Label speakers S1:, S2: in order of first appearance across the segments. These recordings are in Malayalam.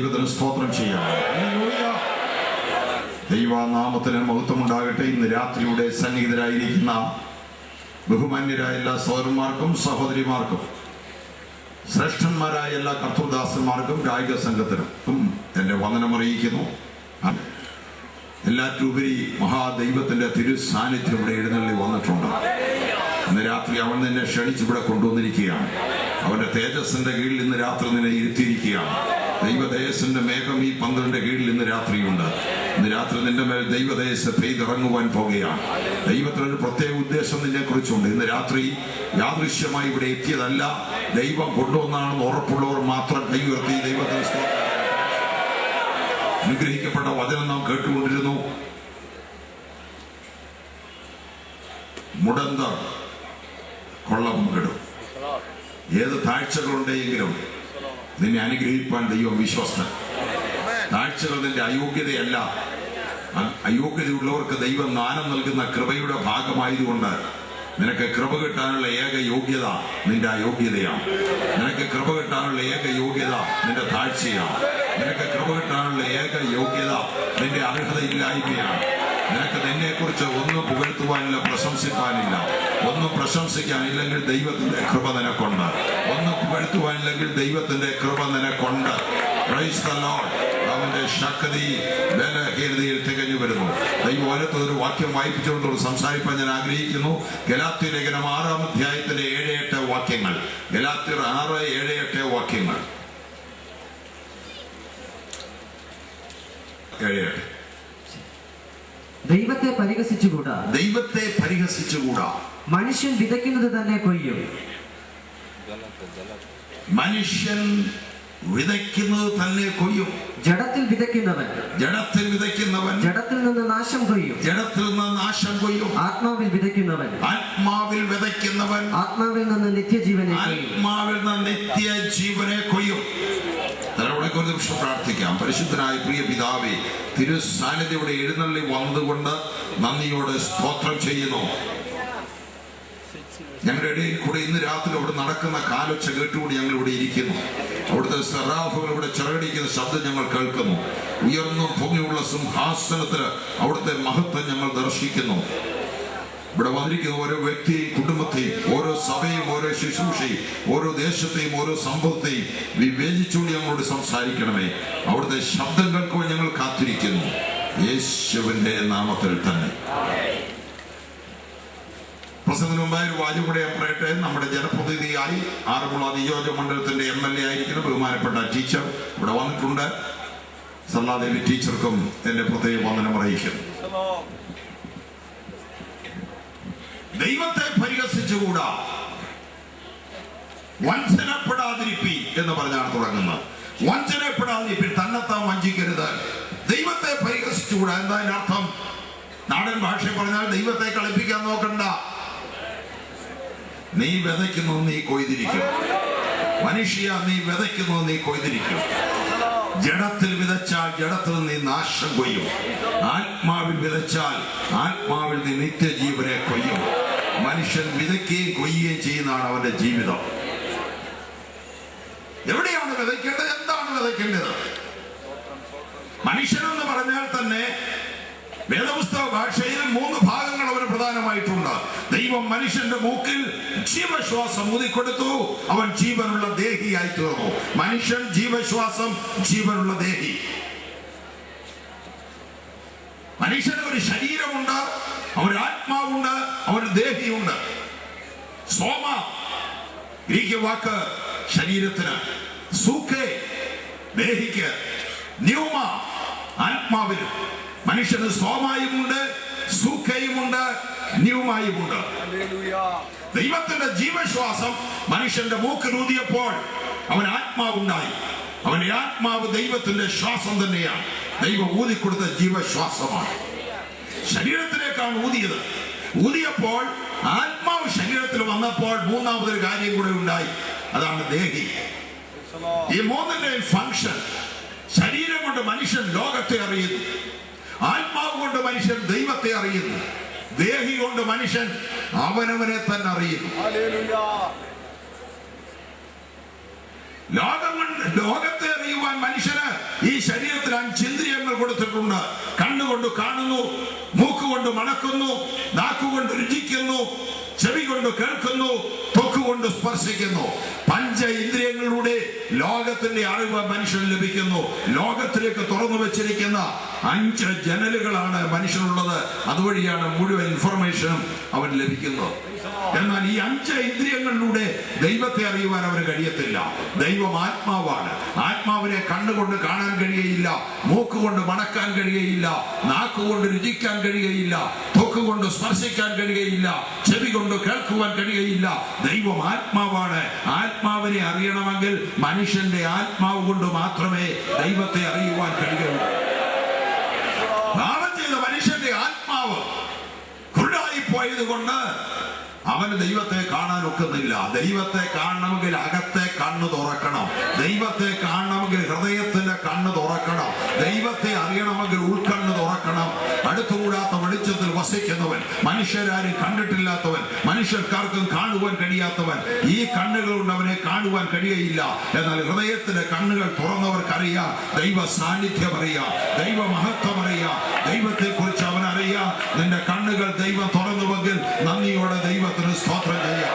S1: ദൈവത്തിന് സ്തോത്രം ചെയ്യാം. ദൈവനാമത്തിന് മഹത്വമുണ്ടാകട്ടെ. ഇന്ന് രാത്രിയുടെ സന്നിഹിതരായിരിക്കുന്ന ബഹുമാന്യരായ എല്ലാ സഹോദരന്മാർക്കും സഹോദരിമാർക്കും ശ്രേഷ്ഠന്മാരായ എല്ലാ കർത്തൃദാസന്മാർക്കും ഗായിക സംഘത്തിനും എൻ്റെ വന്ദനമറിയിക്കുന്നു. എല്ലാറ്റുപരി മഹാദൈവത്തിൻ്റെ തിരുസാന്നിധ്യം ഇവിടെ എഴുന്നള്ളി വന്നിട്ടുണ്ട്. ഇന്ന് രാത്രി അവൻ നിന്നെ ക്ഷണിച്ചിവിടെ കൊണ്ടുവന്നിരിക്കുകയാണ്. അവന്റെ തേജസ്സിന്റെ കീഴിൽ ഇന്ന് രാത്രി നിന്നെ ഇരുത്തിയിരിക്കുകയാണ്. ദൈവതേജസ്സിന്റെ മേഘം ഈ പന്തലിന്റെ കീഴിൽ ഇന്ന് രാത്രിയുണ്ട്. ഇന്ന് രാത്രി നിന്റെ മേൽ ദൈവതേജസ് പെയ്തിറങ്ങുവാൻ പോകുകയാണ്. ദൈവത്തിനൊരു പ്രത്യേക ഉദ്ദേശം നിന്നെ കുറിച്ചുണ്ട്. ഇന്ന് രാത്രി യാദൃശ്യമായി ഇവിടെ എത്തിയതല്ല, ദൈവം കൊണ്ടുവന്നാണെന്ന് ഉറപ്പുള്ളവർ മാത്രം കൈ ഉയർത്തി ദൈവത്തിന് സ്തോത്രം. അനുഗ്രഹിക്കപ്പെട്ട വചനം നാം കേട്ടുകൊണ്ടിരുന്നു. മുടന്തർ കൊള്ളം പങ്കിടും. ഏത് താഴ്ചകളുണ്ടെങ്കിലും നിന്നെ അനുഗ്രഹിപ്പാൻ ദൈവം വിശ്വസ്തൻ. താഴ്ചകൾ നിന്റെ അയോഗ്യതയല്ല, അയോഗ്യതയുള്ളവർക്ക് ദൈവം ദാനം നൽകുന്ന കൃപയുടെ ഭാഗമായതുകൊണ്ട് നിനക്ക് കൃപ കിട്ടാനുള്ള ഏക യോഗ്യത നിന്റെ അയോഗ്യതയാണ്. നിനക്ക് കൃപ കിട്ടാനുള്ള ഏക യോഗ്യത നിന്റെ താഴ്ചയാണ്. നിനക്ക് കൃപ കിട്ടാനുള്ള ഏക യോഗ്യത നിന്റെ അർഹതയില്ലായ്മയാണ്. നിനക്ക് നിന്നെ കുറിച്ച് ഒന്നും പുകഴ്ത്തുവാനില്ല, പ്രശംസിക്കാനില്ല. ഒന്നും പ്രശംസിക്കാനില്ലെങ്കിൽ ദൈവത്തിന്റെ കൃപ നിനക്കുണ്ട്. ഒന്നും പുകഴ്ത്തുവാനില്ലെങ്കിൽ ദൈവത്തിന്റെ കൃപ നിനക്കുണ്ട്. Praise the Lord. അവന്റെ ശക്തി ബലഹീനതയിൽ തികഞ്ഞു വരുന്നു. ദൈവം ഓരോരുത്തരും വാക്യം വായിപ്പിച്ചുകൊണ്ട് സംസാരിപ്പാൻ ഞാൻ ആഗ്രഹിക്കുന്നു. ഗലാത്യ ലേഖനം 6-ാം അധ്യായത്തിന്റെ 7-8 വാക്യങ്ങൾ. ഗലാത്യർ 6-7-8 വാക്യങ്ങൾ. 7-8.
S2: ദൈവത്തെ പരിഹസിച്ചുകൂടാ.
S1: ദൈവത്തെ പരിഹസിച്ചുകൂടാ.
S2: മനുഷ്യൻ വിതയ്ക്കുന്നത് തന്നെ കൊയ്യും.
S1: മനുഷ്യൻ വിതയ്ക്കുന്നത് തന്നെ കൊയ്യും.
S2: ജഡത്തിൽ വിതയ്ക്കുന്നവൻ
S1: ജഡത്തിൽ
S2: നിന്ന് നാശം കൊയ്യും. ആത്മാവിൽ വിതയ്ക്കുന്നവൻ ആത്മാവിൽ നിന്ന് നിത്യജീവനെ കൊയ്യും.
S1: ഒരു നിമിഷം പ്രാർത്ഥിക്കാം. പരിശുദ്ധനായ പ്രിയ പിതാവേ, തിരുസാന്നിധ്യം ഇവിടെ എഴുന്നള്ളി വന്നുകൊണ്ട് നന്ദിയോടെ സ്തോത്രം ചെയ്യുന്നു. ഞങ്ങളുടെ ഇടയിൽ കൂടെ ഇന്ന് രാത്രി അവിടെ നടക്കുന്ന കാലൊച്ച കേട്ടുകൂടി ഞങ്ങൾ ഇവിടെ ഇരിക്കുന്നു. അവിടുത്തെ സെറാഫുകൾ ഇവിടെ ചിറകടിക്കുന്ന ശബ്ദം ഞങ്ങൾ കേൾക്കുന്നു. ഉയർന്നും ഭൂമിയുള്ള സിംഹാസനത്തിൽ അവിടുത്തെ മഹത്വം ഞങ്ങൾ ദർശിക്കുന്നു. ഇവിടെ വന്നിരിക്കുന്ന ഓരോ വ്യക്തിയെയും കുടുംബത്തെയും ഓരോ സഭയും ഓരോ ശുശ്രൂഷയും ഓരോ ദേശത്തെയും ഓരോ സംഭവത്തെയും വിവേചിച്ചുകൊണ്ട് ഞങ്ങളോട് സംസാരിക്കണമേ. അവിടുത്തെ ശബ്ദം കേൾക്കുവാൻ ഞങ്ങൾ കാത്തിരിക്കുന്നു, യേശുവിന്റെ നാമത്തിൽ തന്നെ. പ്രസംഗത്തിന് മുമ്പായി ഒരു വാചകം കൂടെ ഞാൻ പറയട്ടെ. നമ്മുടെ ജനപ്രതിനിധിയായി ആറന്മുള നിയോജക മണ്ഡലത്തിന്റെ MLA ആയിരിക്കുന്ന ബഹുമാനപ്പെട്ട ടീച്ചർ ഇവിടെ വന്നിട്ടുണ്ട്. സല്ലാദേവി ടീച്ചർക്കും എന്റെ പ്രത്യേക വന്ദനം അറിയിക്കുന്നു. ദൈവത്തെ പരിഹസിച്ചുകൂടാ, വഞ്ചനപ്പെടാതിരിപ്പി എന്ന് പറഞ്ഞാണ് തുടങ്ങുന്നത്. വഞ്ചനപ്പെടാതിരിപ്പി, തന്നെത്താൻ വഞ്ചിക്കരുത്. ദൈവത്തെ പരിഹസിച്ചുകൂടാ. എന്താ അതിന്റെ അർത്ഥം? നാടൻ ഭാഷയിൽ പറഞ്ഞാൽ ദൈവത്തെ കളിപ്പിക്കാൻ നോക്കണ്ട. നീ വിതയ്ക്കുന്നു, നീ കൊയ്തിരിക്കും. മനുഷ്യ, നീ വിതയ്ക്കുന്നു, നീ കൊയ്തിരിക്കും. ജഡത്തിൽ വിതച്ചാൽ ജഡത്തിൽ നീ നാശം കൊയ്യും. ആത്മാവിൽ വിതച്ചാൽ ആത്മാവിൽ നീ നിത്യജീവനെ കൊയ്യും. മനുഷ്യൻ വിതയ്ക്കുകയും കൊയ്യുകയും ചെയ്യുന്നതാണ് അവന്റെ ജീവിതം. എവിടെയാണ് വിതയ്ക്കേണ്ടത്? എന്താണ് വിതയ്ക്കേണ്ടത്? മനുഷ്യനെന്ന് പറഞ്ഞാൽ തന്നെ വേദപുസ്തക ഭാഷയിൽ 3 ഭാഗങ്ങൾ അവന് പ്രധാനമായിട്ടുണ്ട്. ദൈവം മനുഷ്യന്റെ മൂക്കിൽ ജീവശ്വാസം ഊതിക്കൊടുത്തു, അവൻ ജീവനുള്ള ദേഹിയായി തീർന്നു. മനുഷ്യൻ ജീവശ്വാസം, ജീവനുള്ള ദേഹി. മനുഷ്യന് ഒരു ശരീരമുണ്ട്, അവന് ആത്മാവുണ്ട്, അവന് ദേഹിയുണ്ട്. സോമ ഗ്രീക്ക് വാക്ക് ശരീരത്തിന്, സൂഖേ ദേഹിക്ക്, ന്യൂമ ആത്മാവിന്. മനുഷ്യന് സോമായുമുണ്ട്, സൂഖയുമുണ്ട്, ന്യൂമായുമുണ്ട്. ദൈവത്തിന്റെ ജീവശ്വാസം മനുഷ്യന്റെ മൂക്കിലൂതിയപ്പോൾ അവൻ ആത്മാവുണ്ടായി. അവന്റെ ആത്മാവ് ദൈവത്തിന്റെ ശ്വാസം തന്നെയാണ്. ദൈവം ഊതിക്കൊടുത്ത ജീവശ്വാസമാണ്. ശരീരത്തിലേക്കാണ് ഊതിയത്. ഊതിയപ്പോൾ ആത്മാവ് ശരീരത്തിൽ വന്നപ്പോൾ മൂന്നാമതൊരു കാര്യം കൂടെ ഉണ്ടായി, അതാണ് ദേഹി. ഈ മൂന്നിന്റെയും ഫംഗ്ഷൻ, ശരീരം കൊണ്ട് മനുഷ്യൻ ലോകത്തെ അറിയുന്നു, ആത്മാവ് കൊണ്ട് മനുഷ്യൻ ദൈവത്തെ അറിയുന്നു, ദേഹി കൊണ്ട് മനുഷ്യൻ അവനവനെ തന്നെ അറിയുന്നു. ലോകത്തെ അറിയുവാൻ മനുഷ്യന് ഈ ശരീരത്തിൽ 5 ഇന്ദ്രിയങ്ങൾ കൊടുത്തിട്ടുണ്ട്. കണ്ണുകൊണ്ട് കാണുന്നു, മൂക്കുകൊണ്ട് മണക്കുന്നു, നാക്കുകൊണ്ട് രുചിക്കുന്നു, ചെവി കൊണ്ട് കേൾക്കുന്നു, ത്വക്കുകൊണ്ട് സ്പർശിക്കുന്നു. 5 ഇന്ദ്രിയങ്ങളിലൂടെ ലോകത്തിന്റെ അറിവ് മനുഷ്യന് ലഭിക്കുന്നു. ലോകത്തിലേക്ക് തുറന്നു വെച്ചിരിക്കുന്ന 5 ജനലുകളാണ് മനുഷ്യനുള്ളത്. അതുവഴിയാണ് മുഴുവൻ ഇൻഫർമേഷനും അവൻ ലഭിക്കുന്നത്. എന്നാൽ ഈ 5 ഇന്ദ്രിയങ്ങളിലൂടെ ദൈവത്തെ അറിയുവാൻ അവന് കഴിയത്തില്ല. ദൈവം ആത്മാവാണ്. ആത്മാവിനെ കണ്ണുകൊണ്ട് കാണാൻ കഴിയുകയില്ല, മൂക്കുകൊണ്ട് മണക്കാൻ കഴിയുകയില്ല, നാക്കുകൊണ്ട് രുചിക്കാൻ കഴിയുകയില്ല, ത്വക്കുകൊണ്ട് സ്പർശിക്കാൻ കഴിയുകയില്ല, ചെവി കൊണ്ട് കേൾക്കുവാൻ കഴിയുകയില്ല. ദൈവം ആത്മാവാണ്. ആത്മാവിനെ അറിയണമെങ്കിൽ മനുഷ്യന്റെ ആത്മാവ് കൊണ്ട് മാത്രമേ ദൈവത്തെ അറിയുവാൻ കഴിയുകയുള്ളൂ. പാപം ചെയ്ത മനുഷ്യന്റെ ആത്മാവ് കുരുടായി പോയത് കൊണ്ട് അവന് ദൈവത്തെ കാണാൻ ഒക്കുന്നില്ല. ദൈവത്തെ കാണണമെങ്കിൽ അകത്തെ കണ്ണ് തുറക്കണം. ദൈവത്തെ കാണണമെങ്കിൽ ഹൃദയത്തിന്റെ കണ്ണ് തുറക്കണം. ദൈവത്തെ അറിയണമെങ്കിൽ ഉൾക്കണ്ണ് തുറക്കണം. അടുത്തുകൂടാത്ത വെളിച്ചത്തിൽ വസിക്കുന്നവൻ, മനുഷ്യരാരും കണ്ടിട്ടില്ലാത്തവൻ, മനുഷ്യർക്കാർക്കും കാണുവാൻ കഴിയാത്തവൻ, ഈ കണ്ണുകൾ കൊണ്ട് അവനെ കാണുവാൻ കഴിയുകയില്ല. എന്നാൽ ഹൃദയത്തിലെ കണ്ണുകൾ തുറന്നവർക്കറിയാം ദൈവ സാന്നിധ്യം അറിയാം, ദൈവ മഹത്വം അറിയാം, ദൈവത്തെ കുറിച്ച് അവൻ അറിയാം. നിന്റെ കണ്ണുകൾ ദൈവം തുറന്നുവെങ്കിൽ നന്ദിയോടെ ദൈവത്തിന് സ്തോത്രം ചെയ്യാം.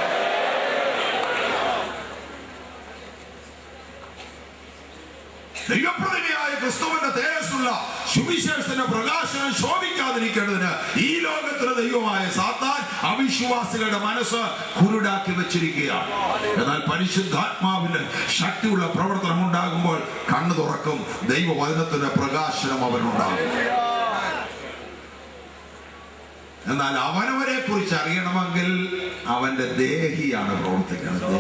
S1: ദൈവപ്രതിമയായ ക്രിസ്തുവിന്റെ തേജസ്സുള്ള സുവിശേഷത്തിന്റെ പ്രകാശനം ശോഭിക്കാതിരിക്കേണ്ടതിന് ഈ ലോകത്തിലെ ദൈവമായ സാത്താൻ അവിശ്വാസികളുടെ മനസ്സ് കുരുടാക്കി വെച്ചിരിക്കുകയാണ്. എന്നാൽ പരിശുദ്ധാത്മാവിന്റെ ശക്തിയുള്ള പ്രവർത്തനം ഉണ്ടാകുമ്പോൾ കണ്ണു തുറക്കും. ദൈവവചനത്തിന്റെ പ്രകാശനം അവനുണ്ടാകും. എന്നാൽ അവനവരെ കുറിച്ച് അറിയണമെങ്കിൽ അവന്റെ ദേഹിയാണ് പ്രവർത്തിക്കുന്നത്.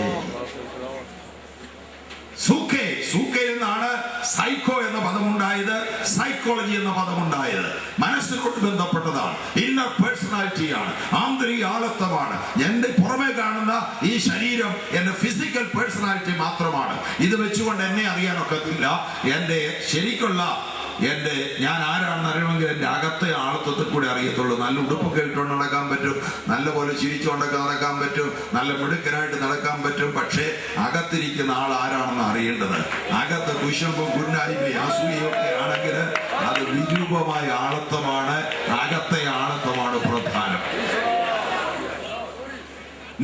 S1: സൂക്കെ എന്നാണ് സൈക്കോ എന്ന പദമുണ്ടായത്, സൈക്കോളജി എന്ന പദമുണ്ടായത്. മനസ്സിനോട് ബന്ധപ്പെട്ടതാണ്. ഇന്നർ പേഴ്സണാലിറ്റിയാണ്, ആന്തരിക ആളത്വമാണ്. എന്റെ പുറമെ കാണുന്ന ഈ ശരീരം എന്റെ ഫിസിക്കൽ പേഴ്സണാലിറ്റി മാത്രമാണ്. ഇത് വെച്ചുകൊണ്ട് എന്നെ അറിയാനൊക്കത്തില്ല. എന്റെ ശരിക്കുള്ള ഞാൻ ആരാണെന്ന് അറിയണമെങ്കിൽ എന്റെ അകത്തെ ആളത്വത്തിൽ കൂടെ അറിയത്തുള്ളൂ. നല്ല ഉടുപ്പൊക്കെ ഇട്ടുകൊണ്ട് നടക്കാൻ പറ്റും, നല്ലപോലെ ചിരിച്ചുകൊണ്ടൊക്കെ നടക്കാൻ പറ്റും, നല്ല മിടുക്കനായിട്ട് നടക്കാൻ പറ്റും. പക്ഷേ അകത്തിരിക്കുന്ന ആൾ ആരാണെന്ന് അറിയേണ്ടത്. അകത്ത് കുശമ്പും കുന്നായ്മയും അസൂയൊക്കെ ആണെങ്കിൽ അത് വിരൂപമായ ആളത്വമാണ്. അകത്തെ ആളത്വമാണ് പ്രധാനം.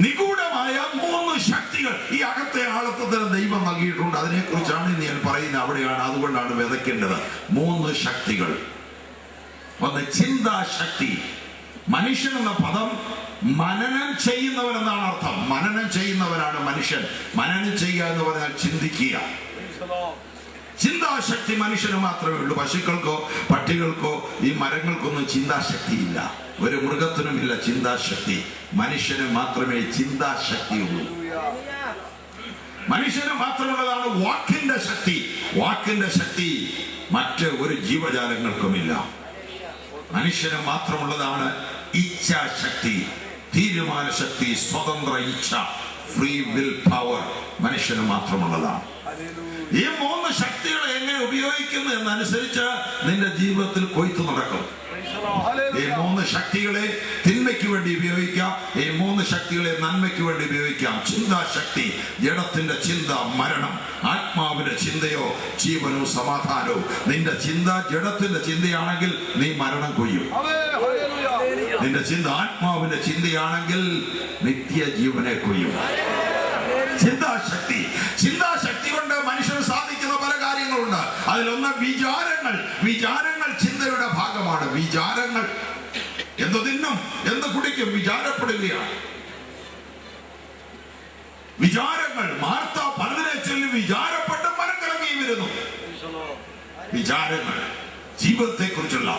S1: നിഗൂഢമായ 3 ശക്തികൾ ഈ അകത്തെ ആളത്വത്തിന് ദൈവം നൽകിയിട്ടുണ്ട്. അതിനെക്കുറിച്ചാണ് ഞാൻ പറയുന്നത്. അവിടെയാണ്, അതുകൊണ്ടാണ് വിതയ്ക്കേണ്ടത്. 3 ശക്തികൾ. ഒന്ന് ചിന്താശക്തി. മനുഷ്യൻ എന്ന പദം മനനം ചെയ്യുന്നവൻ എന്നാണ് അർത്ഥം. മനനം ചെയ്യുന്നവനാണ് മനുഷ്യൻ. മനനം ചെയ്യുക എന്ന് പറഞ്ഞാൽ ചിന്തിക്കുക. ചിന്താശക്തി മനുഷ്യന് മാത്രമേ ഉള്ളൂ. പശുക്കൾക്കോ പട്ടികൾക്കോ ഈ മരങ്ങൾക്കൊന്നും ചിന്താശക്തിയില്ല. ഒരു മൃഗത്തിനുമില്ല ചിന്താശക്തി. മനുഷ്യന് മാത്രമേ ചിന്താശക്തിയുള്ളൂ. മനുഷ്യന് മാത്രമുള്ളതാണ് വാക്കിന്റെ ശക്തി. വാക്കിന്റെ ശക്തി മറ്റ് ഒരു ജീവജാലങ്ങൾക്കുമില്ല. മനുഷ്യന് മാത്രമുള്ളതാണ് ഇച്ഛാശക്തി, തീരുമാന ശക്തി, സ്വതന്ത്ര ഇച്ഛ, ഫ്രീ വിൽ പവർ മനുഷ്യന് മാത്രമുള്ളതാണ്. ഈ 3 ശക്തികളെ എങ്ങനെ ഉപയോഗിക്കുന്നു എന്നനുസരിച്ച് നിന്റെ ജീവിതത്തിൽ കൊയ്ത്ത് നടക്കും. ഈ 3 ശക്തികളെ തിന്മയ്ക്ക് വേണ്ടി ഉപയോഗിക്കാം, ഈ 3 ശക്തികളെ നന്മയ്ക്ക് വേണ്ടി ഉപയോഗിക്കാം. ചിന്താശക്തി, ജഡത്തിന്റെ ചിന്ത മരണം, ആത്മാവിന്റെ ചിന്തയോ ജീവനവും സമാധാനവും. നിന്റെ ചിന്ത ജഡത്തിന്റെ ചിന്തയാണെങ്കിൽ നീ മരണം കൊയ്യും. നിന്റെ ചിന്ത ആത്മാവിന്റെ ചിന്തയാണെങ്കിൽ നിത്യജീവനെ കൊയ്യും. ചിന്താശക്തി. ചിന്താശക്തി കൊണ്ട് മനുഷ്യന് സാധിക്കുന്ന പല കാര്യങ്ങളുണ്ട്. അതിലൊന്ന് വിചാരങ്ങൾ. വിചാരങ്ങൾ ചിന്തയുടെ ഭാഗമാണ്. വിചാരങ്ങൾ എന്ത് തിന്നും എന്ത് കുടിക്കും വിചാരപ്പെടുകയാണ്. വിചാരങ്ങൾ. മാർത്ത പലതിനെ ചൊല്ലി വിചാരപ്പെട്ട് മനം കലങ്ങി വരുന്നു. വിചാരങ്ങൾ ജീവിതത്തെ കുറിച്ചുള്ള,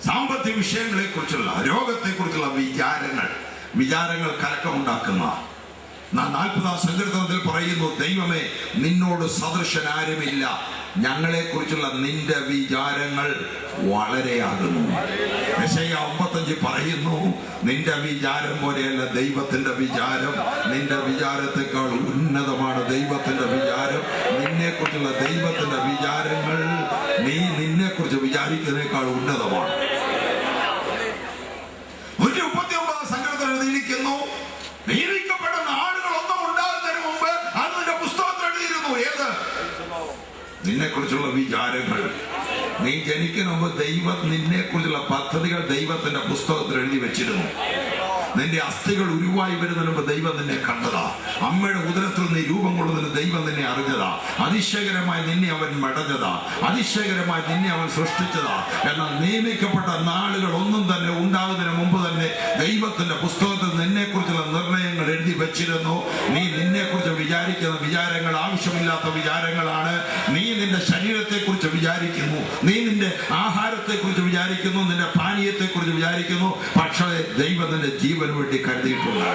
S1: സാമ്പത്തിക വിഷയങ്ങളെ കുറിച്ചുള്ള, രോഗത്തെ കുറിച്ചുള്ള വിചാരങ്ങൾ. വിചാരങ്ങൾ കലക്കമുണ്ടാക്കുന്ന. 40-ാം സങ്കീർത്തനത്തിൽ പറയുന്നു, ദൈവമേ നിന്നോട് സദൃശൻ ആരുമില്ല, ഞങ്ങളെ കുറിച്ചുള്ള നിന്റെ വിചാരങ്ങൾ വളരെയാകുന്നു. യെശയ്യാ 55 പറയുന്നു, നിന്റെ വിചാരം പോലെയല്ല ദൈവത്തിന്റെ വിചാരം. നിന്റെ വിചാരത്തെക്കാൾ ഉന്നതമാണ് ദൈവത്തിന്റെ വിചാരം. നിന്നെ കുറിച്ചുള്ള ദൈവത്തിന്റെ വിചാരങ്ങൾ നീ നിന്നെ കുറിച്ച് വിചാരിക്കുന്നതിനേക്കാൾ ഉന്നതമാണ്. 139 സങ്കീർത്തനം എഴുതിയിരിക്കുന്നു, നിയമിക്കപ്പെട്ട നാടുകൾ ഒന്നും ഉണ്ടാകുന്നതിന് മുമ്പ് അത് നിന്നെ കുറിച്ചുള്ള വിചാരങ്ങൾ. നീ ജനിക്കുന്ന മുമ്പ് ദൈവം നിന്നെ കുറിച്ചുള്ള പദ്ധതികൾ ദൈവത്തിന്റെ പുസ്തകത്തിൽ എഴുതി വെച്ചിരുന്നു. നിന്റെ അസ്ഥികൾ ഉരുവായി വരുന്നതിന് മുമ്പ് ദൈവം നിന്നെ കണ്ടതാ. അമ്മയുടെ ഉദരത്തിൽ നീ രൂപം കൊള്ളുന്നതിന് ദൈവം നിന്നെ അറിഞ്ഞതാ. അതിശയകരമായി നിന്നെ അവൻ മെടഞ്ഞതാ. അതിശയകരമായി നിന്നെ അവൻ സൃഷ്ടിച്ചതാ. എന്നാൽ നിയമിക്കപ്പെട്ട നാളുകൾ ഒന്നും തന്നെ ഉണ്ടാകുന്നതിന് മുമ്പ് തന്നെ ദൈവത്തിന്റെ പുസ്തകത്തിൽ നിന്നെ കുറിച്ചുള്ള നിർണയങ്ങൾ എഴുതി വെച്ചിരുന്നു. നീ നിന്നെ കുറിച്ച് വിചാരിക്കുന്ന വിചാരങ്ങൾ ആവശ്യമില്ലാത്ത വിചാരങ്ങളാണ്. നീ നിന്റെ ശരീരത്തെ കുറിച്ച് വിചാരിക്കുന്നു, നീ നിന്റെ ആഹാരത്തെ കുറിച്ച് വിചാരിക്കുന്നു, നിന്റെ പാനീയത്തെ കുറിച്ച് വിചാരിക്കുന്നു. പക്ഷേ ദൈവം നിന്റെ ജീവന് വേണ്ടി കരുതിയിട്ടുണ്ട്.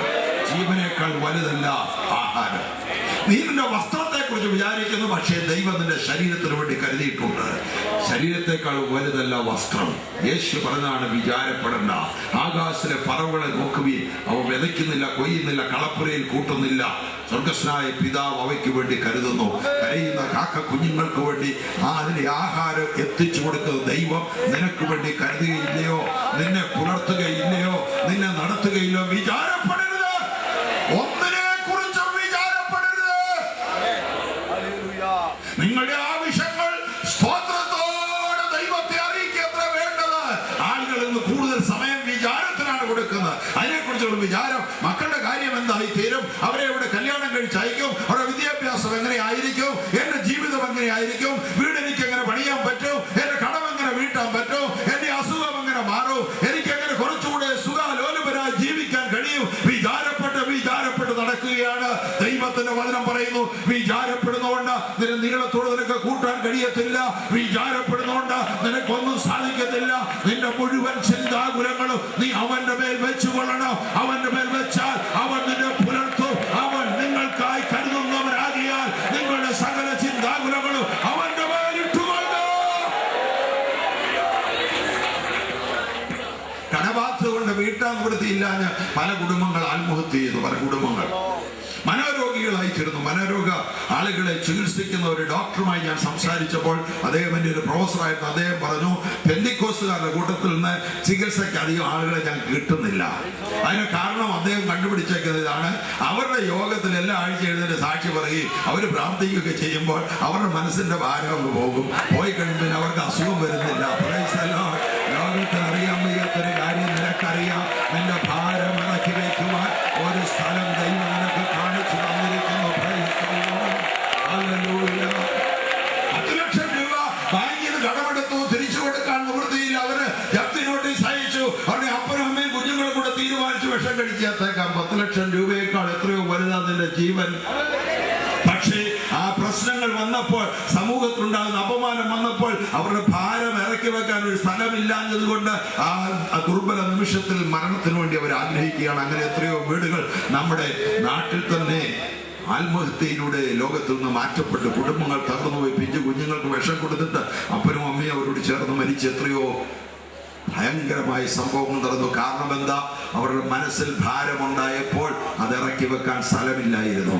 S1: ജീവനേക്കാൾ വലുതല്ല ആഹാരം. നീ നിന്റെ വസ്ത്രത്തെ കുറിച്ച് വിചാരിക്കുന്നു, പക്ഷേ ദൈവം നിന്റെ ശരീരത്തിന് വേണ്ടി കരുതിയിട്ടുണ്ട്. ശരീരത്തെക്കാൾ വലുതല്ല വസ്ത്രം. യേശു പറഞ്ഞാണ് വിചാരപ്പെടേണ്ട. ആകാശത്തിലെ പറവകളെ നോക്കുകയും അവ വിതയ്ക്കുന്നില്ല, കൊയ്യുന്നില്ല, കളപ്പുരയിൽ കൂട്ടുന്നില്ല. സ്വർഗസ്നായ പിതാവ് അവയ്ക്ക് വേണ്ടി കരുതുന്നു. കരയുന്ന കാക്ക കുഞ്ഞുങ്ങൾക്ക് വേണ്ടി അതിന്റെ ആഹാരം എത്തിച്ചു കൊടുക്കുന്ന ദൈവം നിനക്ക് വേണ്ടി കരുതുകയില്ലയോ? നിന്നെ പുലർത്തുകയില്ലയോ? നിന്നെ നടത്തുകയില്ലോ? വിചാരപ്പെടരുത്, ഒന്നിനെ കുറിച്ചും വിചാരപ്പെടരുത്. നിങ്ങളുടെ ആവശ്യങ്ങൾ സ്തോത്രത്തോടെ ദൈവത്തെ അറിയിക്കത്ര വേണ്ടത്. ആളുകൾ ഇന്ന് കൂടുതൽ സമയം വിചാരത്തിനാണ് കൊടുക്കുന്നത്. അതിനെക്കുറിച്ചുള്ള വിചാരം, മക്കളുടെ കാര്യം എന്തായി തീരും, അവരെ ഇവിടെ കല്യാണം കഴിച്ചയക്കും, അവരുടെ വിദ്യാഭ്യാസം എങ്ങനെ ആയിരിക്കും, എന്റെ ജീവിതം എങ്ങനെ ആയിരിക്കും, വീട് എനിക്ക് എങ്ങനെ പണിയാൻ പറ്റും, എന്റെ കടം എങ്ങനെ വീട്ടാൻ പറ്റും, എന്റെ അസുഖം എങ്ങനെ മാറും, എനിക്ക് എങ്ങനെ കുറച്ചുകൂടെ സുഖാലോലുപരായി ജീവിക്കാൻ കഴിയും. വിചാരപ്പെട്ട് നടക്കുകയാണ്. ദൈവത്തിന്റെ വചനം പറയുന്നു, വിചാരപ്പെടുന്നതുകൊണ്ട് നിന്റെ നീളത്തോട് നിനക്ക് കൂട്ടാൻ കഴിയത്തില്ല. വിചാരപ്പെടുന്നതുകൊണ്ട് നിനക്കൊന്നും സാധിക്കത്തില്ല. നിന്റെ മുഴുവൻ ചിന്താകുലങ്ങളും നീ അവന്റെ മേൽ വെച്ചുകൊള്ളണം. അവന്റെ മേൽ വെച്ചാൽ അവൻ നിന്നെ പുലർത്തും. അവൻ നിങ്ങൾക്കായി കരുതുന്നവരാകിയാൽ നിങ്ങളുടെ സകല ചിന്താകുലങ്ങളും അവന്റെ മേൽ ഇട്ടുകൊള്ളുക. കടബാധ കൊണ്ട് വീട്ടാൻ കൊടുത്തില്ലാഞ്ഞ് പല കുടുംബങ്ങൾ ആത്മഹത്യ ചെയ്തു. പല കുടുംബങ്ങൾ മനോരോഗികളായി തീർന്നു. മനോരോഗ ആളുകളെ ചികിത്സിക്കുന്ന ഒരു ഡോക്ടറുമായി ഞാൻ സംസാരിച്ചപ്പോൾ അദ്ദേഹം എൻ്റെ ഒരു പ്രൊഫസറായിരുന്നു. അദ്ദേഹം പറഞ്ഞു, പെന്തിക്കോസ്തുകാരുടെ കൂട്ടത്തിൽ നിന്ന് ചികിത്സയ്ക്ക് അധികം ആളുകളെ ഞാൻ കിട്ടുന്നില്ല. അതിന് കാരണം അദ്ദേഹം കണ്ടുപിടിച്ചേക്കുന്നത് ഇതാണ്. അവരുടെ യോഗത്തിൽ എല്ലാ ആഴ്ച എഴുന്നേറ്റ് സാക്ഷി പറയുകയും അവർ പ്രാർത്ഥിക്കുകയൊക്കെ ചെയ്യുമ്പോൾ അവരുടെ മനസ്സിന്റെ ഭാരം അങ്ങ് പോകും. പോയി കഴിയുമ്പോൾ അവർക്ക് അസുഖം വരുന്നില്ല. ലോകത്തിന് അറിയാൻ വയ്യാത്തൊരു കാര്യം നിനക്കറിയാം. നിന്റെ ഭാരം ഇറക്കി വയ്ക്കുവാൻ ഒരു സ്ഥലം ദൈവം നിനക്ക് കാണിച്ചു തന്നിരിക്കുന്നു. 10 ലക്ഷം രൂപ ബാങ്കിൽ നിന്ന് കടമെടുത്തു, തിരിച്ചു കൊടുക്കാൻ നിവൃത്തിയില്ല. അവര് ജപ്തി നോട്ടീസ് അയച്ചു. അവരുടെ അപ്പനും അമ്മയും കുഞ്ഞുങ്ങളും കൂടെ തീരുമാനിച്ചു വിഷം കഴിച്ചേത്തേക്കാം. 10 ലക്ഷം രൂപയേക്കാൾ എത്രയോ വലുതാ നിന്റെ ജീവൻ. പക്ഷേ ആ പ്രശ്നങ്ങൾ വന്നപ്പോൾ, സമൂഹത്തിലുണ്ടാകുന്ന അപമാനം വന്നപ്പോൾ, അവരുടെ ഭാരം ഇറക്കി വെക്കാൻ ഒരു സ്ഥലമില്ലാഞ്ഞത് കൊണ്ട് ആ ദുർബല നിമിഷത്തിൽ മരണത്തിന് വേണ്ടി അവർ ആഗ്രഹിക്കുകയാണ്. അങ്ങനെ എത്രയോ വീടുകൾ നമ്മുടെ നാട്ടിൽ തന്നെ ആത്മഹത്യയിലൂടെ ലോകത്തിൽ നിന്ന് മാറ്റപ്പെട്ട് കുടുംബങ്ങൾ തകർന്നുപോയി. പിഞ്ചു കുഞ്ഞുങ്ങൾക്ക് വിഷം കൊടുത്തിട്ട് അപ്പനും അമ്മയും അവരോട് ചേർന്ന് മരിച്ച എത്രയോ ഭയങ്കരമായ സംഭവങ്ങൾ നടന്നു. കാരണം എന്താ? അവരുടെ മനസ്സിൽ ഭാരമുണ്ടായപ്പോൾ അത് ഇറക്കി വെക്കാൻ സ്ഥലമില്ലായിരുന്നു.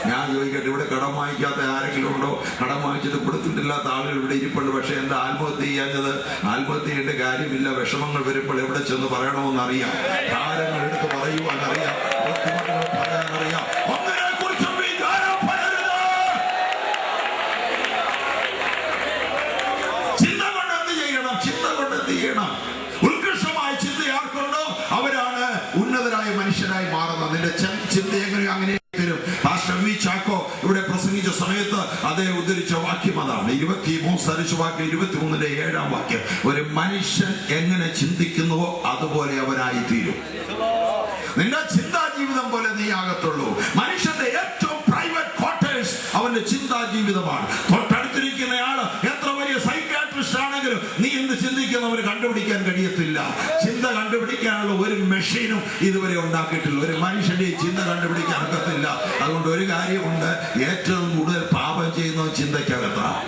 S1: ഞാൻ ചോദിക്കട്ടെ, ഇവിടെ കടം വാങ്ങിക്കാത്ത ആരെങ്കിലും ഉണ്ടോ? കടം വാങ്ങിച്ചിട്ട് കൊടുത്തിട്ടില്ലാത്ത ആളുകൾ ഇവിടെ ഇരിപ്പുണ്ട്. പക്ഷെ എന്താ ആത്മഹത്യ ചെയ്യാഞ്ഞത്? ആത്മഹത്യ ചെയ്യേണ്ട കാര്യമില്ല. വിഷമങ്ങൾ വരുമ്പോൾ എവിടെ ചെന്ന് പറയണമെന്നറിയാം. ഭാരങ്ങൾ എടുത്ത് പറയുവാനറിയാം. ബുദ്ധിമുട്ടുകൾ പറയാനറിയാം. ഒന്നിനെക്കുറിച്ചും വിചാരപ്പെടരുത്. ചിന്ത കൊണ്ട് എന്ത് ചെയ്യണം? ചിന്ത കൊണ്ട് എന്ത് ചെയ്യണം? ഉത്കൃഷ്ടമായ ചിന്ത ആർക്കുണ്ടോ അവരാണ് ഉന്നതരായ മനുഷ്യരായി മാറുന്നത്. നിന്റെ ചിന്ത എങ്ങനെയോ അങ്ങനെ തരും. പാസ്റ്റർ വി ചാക്കോ ഇവിടെ പ്രസംഗിച്ച സമയത്ത് അദ്ദേഹം ഉദ്ധരിച്ച വാക്യം അതാണ്. 23-7 വാക്യം. ഒരു മനുഷ്യൻ എങ്ങനെ ചിന്തിക്കുന്നുവോ അതുപോലെ അവനായി തീരും. നിന്റെ ചിന്താ ജീവിതം പോലെ നീ ആകത്തുള്ളൂ. മനുഷ്യന്റെ ഏറ്റവും പ്രൈവറ്റ് ക്വാർട്ടേഴ്സ് അവന്റെ ചിന്താ ജീവിതമാണ്. തൊട്ടടുത്തിരിക്കുന്നയാള് എത്ര വലിയ സൈക്കാട്രിസ്റ്റ് ആണെങ്കിലും നീ എന്ത് ചിന്തിക്കുന്നവന് കണ്ടുപിടിക്കാൻ കഴിയത്തില്ല. ചിന്ത കണ്ടുപിടിക്കാനുള്ള ഒരു മെഷീനും ഇതുവരെ ഉണ്ടാക്കിയിട്ടില്ല. ഒരു മനുഷ്യന്റെ ചിന്ത കണ്ടുപിടിക്കാൻ ഒക്കത്തില്ല. അതുകൊണ്ട് ഒരു കാര്യമുണ്ട്, ഏറ്റവും കൂടുതൽ പാപം ചെയ്യുന്നത് ചിന്തയ്ക്കകത്താണ്.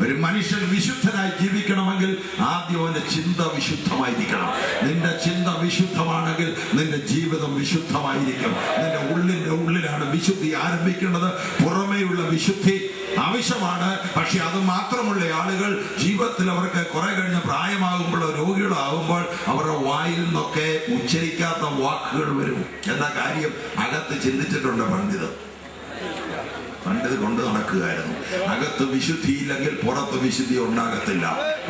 S1: ഒരു മനുഷ്യൻ വിശുദ്ധനായി ജീവിക്കണമെങ്കിൽ ആദ്യം അവന്റെ ചിന്ത വിശുദ്ധമായിരിക്കണം. നിന്റെ ചിന്ത വിശുദ്ധമാണെങ്കിൽ നിന്റെ ജീവിതം വിശുദ്ധമായിരിക്കും. നിന്റെ ഉള്ളിലാണ് വിശുദ്ധി ആരംഭിക്കേണ്ടത്. പുറമേയുള്ള വിശുദ്ധി ആവശ്യമാണ്. പക്ഷെ അത് മാത്രമുള്ള ആളുകൾ ജീവിതത്തിൽ അവർക്ക് കുറെ കഴിഞ്ഞ് പ്രായമാകുമ്പോൾ, രോഗികളാകുമ്പോൾ അവരുടെ വായിൽ നിന്നൊക്കെ ഉച്ചരിക്കാത്ത വാക്കുകൾ വരും. എന്താ കാര്യം? അകത്ത് ചിന്തിച്ചിട്ടുണ്ട് പണ്ഡിതൻ. കണ്ടത് കൊണ്ട് നടക്കുകയായിരുന്നു. അകത്ത് വിശുദ്ധി ഇല്ലെങ്കിൽ പുറത്ത് വിശുദ്ധി ഉണ്ടാകത്തില്ല.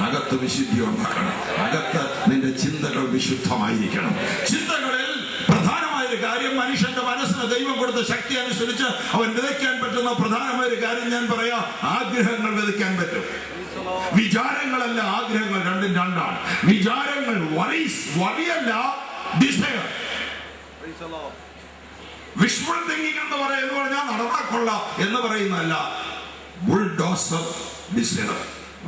S1: അകത്ത് വിശുദ്ധി ഉണ്ടാക്കണം. അകത്ത് നിന്റെ ചിന്തകൾ വിശുദ്ധമായിരിക്കണം. ചിന്തകളിൽ പ്രധാനമായ ഒരു കാര്യം, മനുഷ്യന്റെ മനസ്സിന് ദൈവം കൊടുത്ത ശക്തി അനുസരിച്ച് അവൻ വിതയ്ക്കാൻ പറ്റുന്ന പ്രധാനമായ ഒരു കാര്യം ഞാൻ പറയാം, ആഗ്രഹങ്ങൾ വിതയ്ക്കാൻ പറ്റും. വിചാരങ്ങളല്ല ആഗ്രഹങ്ങൾ, രണ്ടും രണ്ടാണ്. വിചാരങ്ങൾ വഴിയല്ല, ഡിസയർ. വിഷ്വൽ തിങ്കിങ് എന്ന് പറഞ്ഞാൽ നടന്നാൽ കൊള്ളാം എന്ന് പറയുന്നതല്ല. ബുൾഡോസർ ഡിസയർ,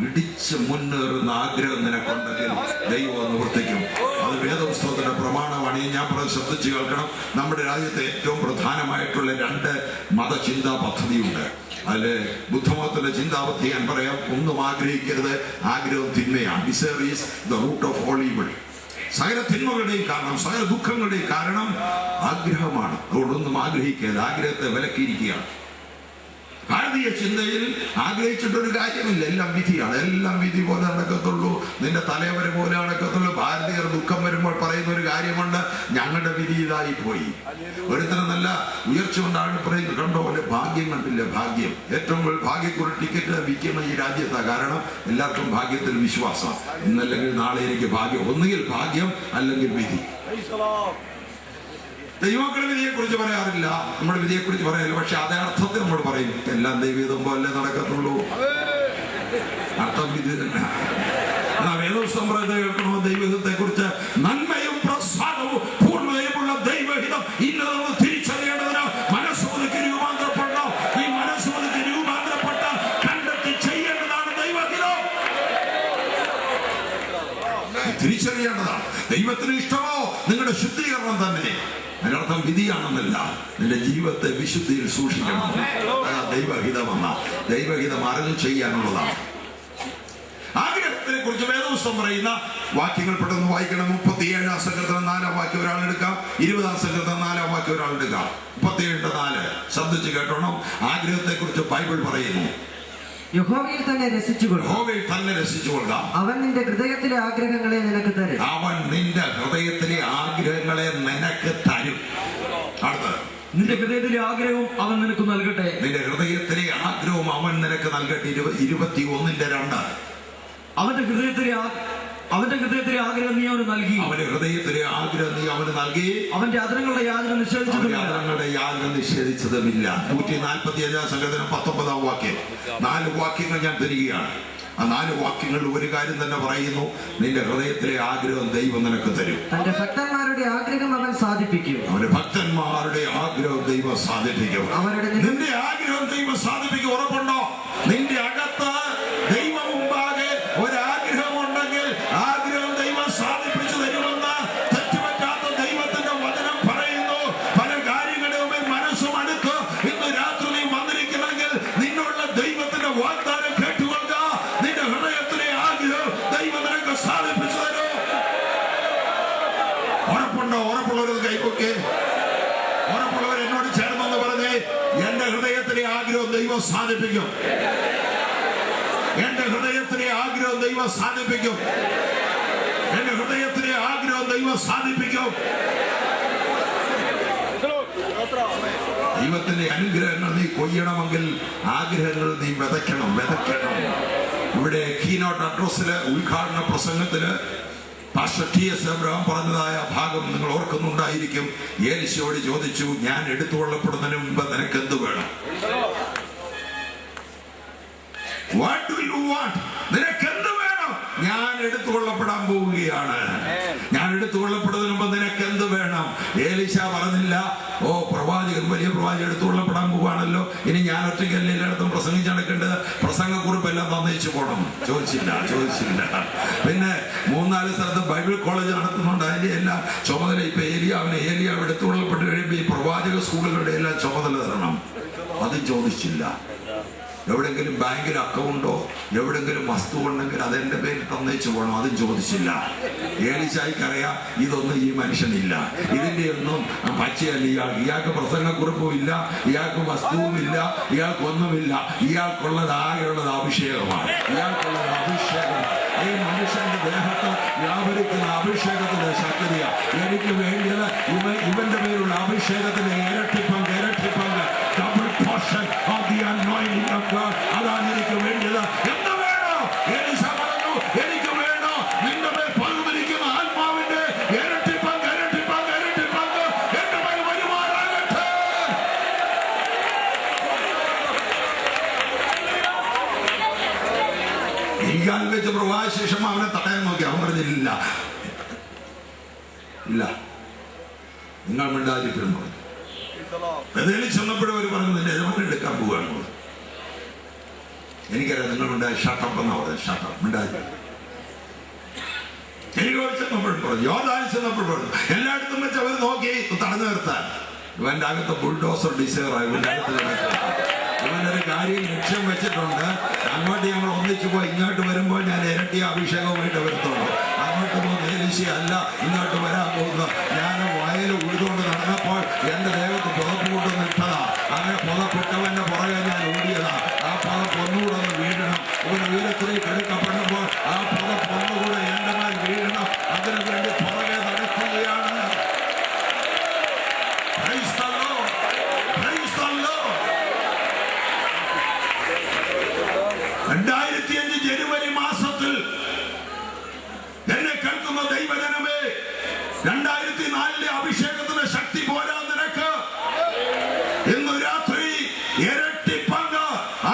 S1: ഇടിച്ച് മുന്നേറുന്ന ആഗ്രഹം നിനക്കുണ്ടെങ്കിൽ ദൈവം നിവർത്തിക്കും. അത് വേദപുസ്തകത്തിന്റെ പ്രമാണമാണ്. ഞാൻ ശ്രദ്ധിച്ചു കേൾക്കണം. നമ്മുടെ രാജ്യത്തെ ഏറ്റവും പ്രധാനമായിട്ടുള്ള 2 മതചിന്താ പദ്ധതിയുണ്ട്. അതില് ബുദ്ധമതത്തിന്റെ ചിന്താപദ്ധതി ഞാൻ പറയാം. ഒന്നും ആഗ്രഹിക്കരുത്, ആഗ്രഹം തിന്മയാണ്. Desire is the root of all evil. സകല തിന്മകളുടെയും കാരണം, സകല ദുഃഖങ്ങളുടെയും കാരണം ആഗ്രഹമാണ്. അതുകൊണ്ടൊന്നും ആഗ്രഹിക്കരുത്, ആഗ്രഹത്തെ വിലക്കിയിരിക്കുകയാണ്. ഭാരതീയ ചിന്തയിൽ ആഗ്രഹിച്ചിട്ടൊരു കാര്യമില്ല. എല്ലാം വിധിയാണ്. എല്ലാം വിധി പോലെ നടക്കത്തുള്ളൂ, നിന്റെ തലവരെ പോലെ നടക്കത്തുള്ളൂ. ഭാരതീയർ ദുഃഖം വരുമ്പോൾ പറയുന്ന ഒരു കാര്യമുണ്ട്, ഞങ്ങളുടെ വിധി ഇതായി പോയി. ഒരുത്തരം നല്ല ഉയർച്ച കൊണ്ടാണ് പറയുന്നത്, കണ്ടോ പോലെ ഭാഗ്യം കണ്ടില്ല. ഭാഗ്യം ഏറ്റവും കൂടുതൽ ഭാഗ്യക്കുറി ടിക്കറ്റ് വിൽക്കുന്ന ഈ രാജ്യത്താണ്. കാരണം എല്ലാവർക്കും ഭാഗ്യത്തിൽ വിശ്വാസം. ഇന്നല്ലെങ്കിൽ നാളെ എനിക്ക് ഭാഗ്യം. ഒന്നുകിൽ ഭാഗ്യം അല്ലെങ്കിൽ വിധി. ദൈവമക്കളുടെ വിധിയെ കുറിച്ച് പറയാറില്ല, നമ്മുടെ വിധിയെ കുറിച്ച് പറയാറില്ല. പക്ഷെ അതേ അർത്ഥത്തിൽ നമ്മൾ പറയും, എല്ലാം ദൈവം പോലെ നടക്കത്തുള്ളൂ. അർത്ഥം വിധി തന്നെ. വേദപുസ്തകം കേൾക്കണോ? ദൈവഹിതത്തെ കുറിച്ച് നന്മയും പ്രസാദവും പൂർണ്ണതയുമുള്ള ദൈവഹിതം ഇന്നതെന്ന് തിരിച്ചറിയേണ്ടതിന് മനസ്സുമതിക്ക് രൂപാന്തരപ്പെടണം. ഈ മനസ്സുമതിക്ക് രൂപാന്തരപ്പെട്ട കണ്ടെത്തി ചെയ്യേണ്ടതാണ് ദൈവഹിതം. തിരിച്ചറിയേണ്ടതാണ്. ദൈവത്തിന് ഇഷ്ടമോ നിങ്ങളുടെ ശുദ്ധീകരണം തന്നെ. അതിനർത്ഥം വിധിയാണെന്നല്ല, നിന്റെ ജീവിതത്തെ വിശുദ്ധിയിൽ സൂക്ഷിക്കണം. ദൈവഹിതമെന്ന ദൈവഹിതം അറിഞ്ഞു ചെയ്യാനുള്ളതാണ്. ആഗ്രഹത്തിനെ കുറിച്ച് വേദപുസ്തകം പറയുന്ന വാക്യങ്ങൾ പെട്ടെന്ന് വായിക്കണം. 37 സങ്കീർത്തനം 4 വാക്യം ഒരാളെടുക്കാം. 20 സങ്കീർത്തനം 4 വാക്യം ഒരാളെടുക്കാം. 37:4 ശബ്ദിച്ച് കേട്ടോണം. ആഗ്രഹത്തെ കുറിച്ച് ബൈബിൾ പറയുന്നു,
S2: യഹോവയിൽ തന്നെ രസിച്ചുകൊള്ളുക.
S1: യഹോവയിൽ തന്നെ രസിച്ചുകൊള്ളുക.
S2: അവൻ നിന്റെ ഹൃദയത്തിലെ ആഗ്രഹങ്ങളെ നിനക്ക് തരും.
S1: അവൻ നിന്റെ ഹൃദയത്തിലെ ആഗ്രഹങ്ങളെ നിനക്ക് തരും. അടുത്ത്,
S2: നിന്റെ ഹൃദയത്തിലെ ആഗ്രഹവും അവൻ നിനക്ക് നൽകട്ടെ.
S1: നിന്റെ ഹൃദയത്തിലെ ആഗ്രഹവും അവൻ നിനക്ക് നൽകട്ടെ. 21:2
S2: അവന്റെ ഹൃദയത്തിലെ ആഗ്രഹം നീ അവന് നൽകി.
S1: അവന്റെ ഹൃദയത്തിലെ ആഗ്രഹം നീ അവന് നൽകി.
S2: അവന്റെ അധരങ്ങളുടെ യാതൊരു
S1: നിഷേധിച്ചതുമില്ല. 145 സങ്കീർത്തനം 19 വാക്യം. 4 വാക്യങ്ങൾ ഞാൻ തരികയാണ്. ആ 4 വാക്യങ്ങളിൽ ഒരു കാര്യം തന്നെ പറയുന്നു, നിന്റെ ഹൃദയത്തിലെ ആഗ്രഹം ദൈവം നിനക്ക് തരും.
S2: തന്റെ ഭക്തന്മാരുടെ ആഗ്രഹം അവൻ സാധിപ്പിക്കും.
S1: അവന്റെ ഭക്തന്മാരുടെ ആഗ്രഹം ദൈവം സാധിപ്പിക്കും. നിന്റെ ആഗ്രഹം ദൈവം സാധിപ്പിക്കും. ഉറപ്പുണ്ടോ? നിന്റെ അകത്ത് ദൈവം മുമ്പാകെ ഒരാഗ്രഹം ഉണ്ടെങ്കിൽ ആഗ്രഹം ദൈവം സാധിപ്പിച്ചു തരുമെന്ന് തെറ്റുപറ്റാത്ത ദൈവത്തിന്റെ വചനം പറയുന്നു. പല കാര്യങ്ങളുടെ മുമ്പിൽ മനസ്സും അടുത്ത് ഇന്ന് രാത്രി നീ വന്നിരിക്കുന്നെങ്കിൽ നിന്നുള്ള ദൈവത്തിന്റെ വാഗ്ദാനം കേട്ടുകൊള്ളുക. നിന്റെ ഹൃദയത്തിലെ ആഗ്രഹം ദൈവം നിനക്ക് സാധിപ്പിച്ചു തരും. ഉറപ്പുണ്ടോ? ഉറപ്പുള്ളവർ കൈപ്പൊക്കെ. ഉറപ്പുള്ളവർ എന്നോട് ചേർന്നെന്ന് പറഞ്ഞേ, എന്റെ ഹൃദയത്തിലെ ആഗ്രഹം ദൈവം സാധിപ്പിക്കും. എന്റെ ഹൃദയത്തിലെ ആഗ്രഹം ദൈവം സാധിപ്പിക്കും. എന്റെ ഹൃദയത്തിലെ ആഗ്രഹം ദൈവം സാധിപ്പിക്കും. ദൈവത്തിന്റെ അനുഗ്രഹങ്ങൾ നീ കൊയ്യണമെങ്കിൽ ആഗ്രഹങ്ങൾ നീ വിതയ്ക്കണം. ഇവിടെ കീനോട്ട് അഡ്രസ്സില്, ഉദ്ഘാടന പ്രസംഗത്തില് പാസ്റ്റർ ടി.എസ്. എബ്രഹാം പറഞ്ഞതായ ഭാഗം നിങ്ങൾ ഓർക്കുന്നുണ്ടായിരിക്കും. ഏലിശയോട് ചോദിച്ചു, ഞാൻ എടുത്തുകൊള്ളപ്പെടുന്നതിന് മുമ്പ് നിനക്ക് എന്ത് വേണം? What do you want? നിനക്ക് എന്ത് വേണം? ഞാൻ എടുത്തുകൊള്ളപ്പെടാൻ പോവുകയാണ്. ഞാൻ എടുത്തുകൊള്ളപ്പെടുന്നതിന് മുമ്പ് നിനക്ക് എന്ത് വേണം? ഏലീശ പറഞ്ഞില്ല, ഓ പ്രവാചകൻ, വലിയ പ്രവാചകൻ എടുത്തുകൊള്ളപ്പെടാൻ പോവാണല്ലോ, ഇനി ഞാൻ ഒറ്റയ്ക്കല്ലേ എല്ലായിടത്തും പ്രസംഗിച്ച് നടക്കേണ്ടത്, പ്രസംഗക്കുറിപ്പെല്ലാം തന്നയിച്ചു പോകണം. ചോദിച്ചില്ല. പിന്നെ 3-4 സ്ഥലത്ത് ബൈബിൾ കോളേജ് നടത്തുന്നുണ്ട്. അതിന്റെ എല്ലാം ചുമതല ഇപ്പൊ ഏലിയാവ് എടുത്തുകൊള്ളപ്പെട്ട് കഴിയുമ്പോൾ ഈ പ്രവാചക സ്കൂളുകളുടെ എല്ലാം ചുമതല തരണം. അതും ചോദിച്ചില്ല. എവിടെങ്കിലും ബാങ്കിൽ അക്കൗണ്ടോ എവിടെങ്കിലും വസ്തു ഉണ്ടെങ്കിൽ അതെന്റെ പേരിൽ തന്നേച്ചു പോകണം. അതും ചോദിച്ചില്ല. ഏലിശായിക്കറിയാം ഇതൊന്നും ഈ മനുഷ്യനില്ല, ഇതിന്റെ ഒന്നും പച്ചയല്ല. ഇയാൾക്ക് പ്രസംഗക്കുറിപ്പും ഇല്ല, ഇയാൾക്ക് വസ്തുവും ഇല്ല, ഇയാൾക്കൊന്നുമില്ല. ഇയാൾക്കുള്ളത് ആകെയുള്ളത് അഭിഷേകമാണ്. ഇയാൾക്കുള്ളത് അഭിഷേകം. ഈ മനുഷ്യന്റെ ദേഹത്ത് വ്യാപരിക്കുന്ന അഭിഷേകത്തിന്റെ ശക്തിയാണ്. എനിക്ക് വേണ്ടിയത് ഇവന്റെ പേരുള്ള അഭിഷേകത്തിന്റെ ഇരട്ടിപ്പങ്ക് double portion of the Gilgal വെച്ച് പ്രവാസശേഷം അവനെ തടയാൻ നോക്കി. അവൻ പറഞ്ഞില്ല, ഇല്ല, നിങ്ങൾ മിണ്ടാതിരിക്കുന്നു പറഞ്ഞു. ബഥേലിൽ ചെന്നപ്പോഴും അവർ പറഞ്ഞു, നിന്റെ യജമാനൻ എടുക്കാൻ പോവുകയാണ്. എനിക്കറിയാം നിങ്ങൾ മിണ്ടായി ഷട്ടപ്പ് എന്നാ പറഞ്ഞത്. ഷട്ടപ്പ്, മിണ്ടാതിരിക്കും. ചെന്നപ്പോഴും പറഞ്ഞു, യോർദാനിൽ ചെന്നപ്പോഴും പറഞ്ഞു. എല്ലായിടത്തും വെച്ച് അവർ നോക്കി തടഞ്ഞു നിർത്താൻ. ഇവന്റെ അകത്ത് ബുൾഡോസർ ഡിസൈറായി. ഇവന്റെ അകത്ത് ഇവനൊരു കാര്യം ലക്ഷ്യം വെച്ചിട്ടുണ്ട്. അങ്ങോട്ട് ഞങ്ങൾ ഒന്നിച്ചു പോയി ഇങ്ങോട്ട് വരുമ്പോൾ ഞാൻ ഇരട്ടി അഭിഷേകവുമായിട്ട് വരുത്തുള്ളൂ. അങ്ങോട്ട് പോകുന്ന ഏലീശ അല്ല ഇങ്ങോട്ട് വരാൻ പോകുന്നത്. ഞാൻ വയൽ ഉഴുതുകൊണ്ട് നടന്നപ്പോൾ എന്റെ ദേഹത്ത് പുതപ്പ് കൊണ്ടു ഇട്ടതാ. അങ്ങനെ പുതപ്പിട്ടവന്റെ പുറകെ ഞാൻ ഓടിയതാ. ആ പുതപ്പ് ഒന്നുകൂടെ ഒന്ന് വീഴണം. ഒരു ഉയരത്തിലേക്ക് എടുക്കപ്പെടുമ്പോൾ ആ പുതപ്പ് ഒന്നുകൂടെ എന്റെ മേൽ വീഴണം. അതിനു വേണ്ടി പുറകെ നടക്കുകയാണ്. Praise the Lord. Praise the Lord. 2005 ജനുവരി മാസത്തിൽ എന്നെ കേൾക്കുന്ന ദൈവജനമേ, 2004 അഭിഷേകത്തിന്റെ ശക്തി പോരാ നിനക്ക്. ഇന്ന് രാത്രി ഇരട്ടി പങ്ക്,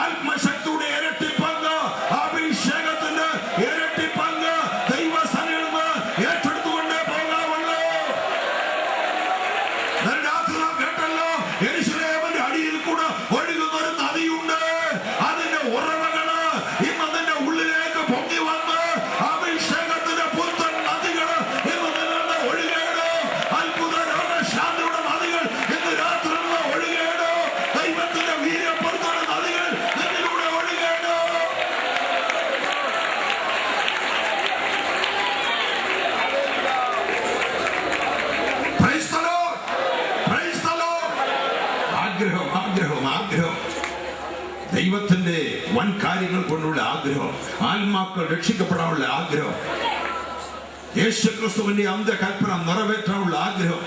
S1: ആത്മശക്തിയുടെ ഇരട്ടി പങ്ക്, അഭിഷേകത്തിന്റെ ഇരട്ടി പങ്ക് ദൈവസന്നിധിയിൽ നിന്ന് ഏറ്റെടുത്തുകൊണ്ടേ പോകാവുള്ളൂ. രാത്രി നാം കേട്ടല്ലോ, യെരൂശലേമിന്റെ അടിയിൽ കൂടെ ഒഴുകുന്ന ഒരു നദിയുണ്ട്. അതിന്റെ ഉറവകള് ഇന്ന് അതിന്റെ ഉള്ളിലേക്ക് പൊങ്ങി വന്ന് അഭിഷേകത്തിന്റെ പുത്തൻ നദികൾ ഇന്ന് നിങ്ങളുടെ ഒഴുകേട്. അത്ഭുത രോഗശാന്തിയുടെ നദികൾ ഇന്ന് രാത്രി നിന്ന് ഒഴുകേട്. ദൈവത്തിന്റെ വീര്യപ്പെടുത്തുന്ന നദികൾ നിന്നിലൂടെ ഒഴുകേട്. Praise the Lord. Praise the Lord. ആഗ്രഹം, ആഗ്രഹം, ആഗ്രഹം. ദൈവത്തിന്റെ വൻ കാര്യങ്ങൾ കൊണ്ടുള്ള ആഗ്രഹം, ആത്മാക്കൾ രക്ഷിക്കപ്പെടാനുള്ള ആഗ്രഹം, യേശുക്രിസ്തുവിന്റെ അന്ത്യകൽപ്പന നിറവേറ്റാനുള്ള ആഗ്രഹം,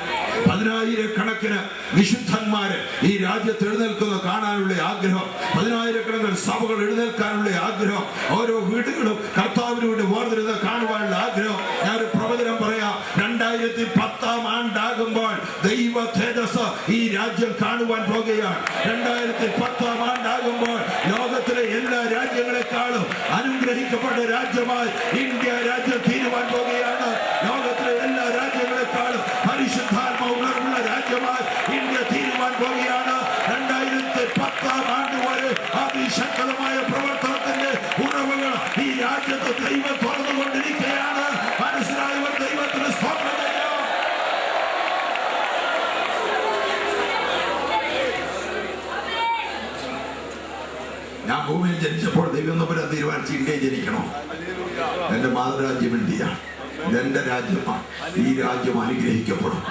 S1: 10,000-കണക്കിന് വിശുദ്ധന്മാര് ഈ രാജ്യത്ത് എഴുന്നേൽക്കുന്നത് കാണാനുള്ള ആഗ്രഹം, 10,000-കണക്കിന് സഭകൾ എഴുന്നേൽക്കാനുള്ള ആഗ്രഹം, ഓരോ വീടുകളും കർത്താവിനോട് വേർതിരുന്ന് കാണുവാനുള്ള ആഗ്രഹം. ഞാനൊരു പ്രവചനം പറയാം. 2010 ആണ്ടാകുമ്പോൾ ദൈവ തേജസ് ഈ രാജ്യം കാണുവാൻ പോകുകയാണ്. 2010 ആണ്ടാകുമ്പോൾ ലോകത്തിലെ എല്ലാ രാജ്യങ്ങളെക്കാളും അനുഗ്രഹിക്കപ്പെട്ട രാജ്യമായി ഇന്ത്യ രാജ്യം തീരുവാൻ പോകുകയാണ്. ലോകത്തിലെ എല്ലാ രാജ്യങ്ങളെക്കാളും പരിശുദ്ധാത്മ ഉണർവുള്ള രാജ്യമായി ഇന്ത്യ തീരുവാൻ പോകുകയാണ്. 2010 ആണ്ട് വരെ അതിശക്തമായ പ്രവർത്തനത്തിന്റെ ഉറവുകൾ ഈ രാജ്യത്ത് ദൈവം തുറന്നുകൊണ്ടിരിക്കുകയാണ്. മനസ്സിലായവർ ദൈവത്തിന് സ്തോത്രം ചെയ്യാം. ഞാൻ ഭൂമിയിൽ ജനിച്ചപ്പോൾ ദൈവം തമ്പുരാൻ തീരുമാനിച്ച് ഇന്ത്യയിൽ ജനിക്കണം. എന്റെ മാതൃരാജ്യം ഇന്ത്യയാണ്. ഇതെന്റെ രാജ്യമാണ്. ഈ രാജ്യം അനുഗ്രഹിക്കപ്പെടും.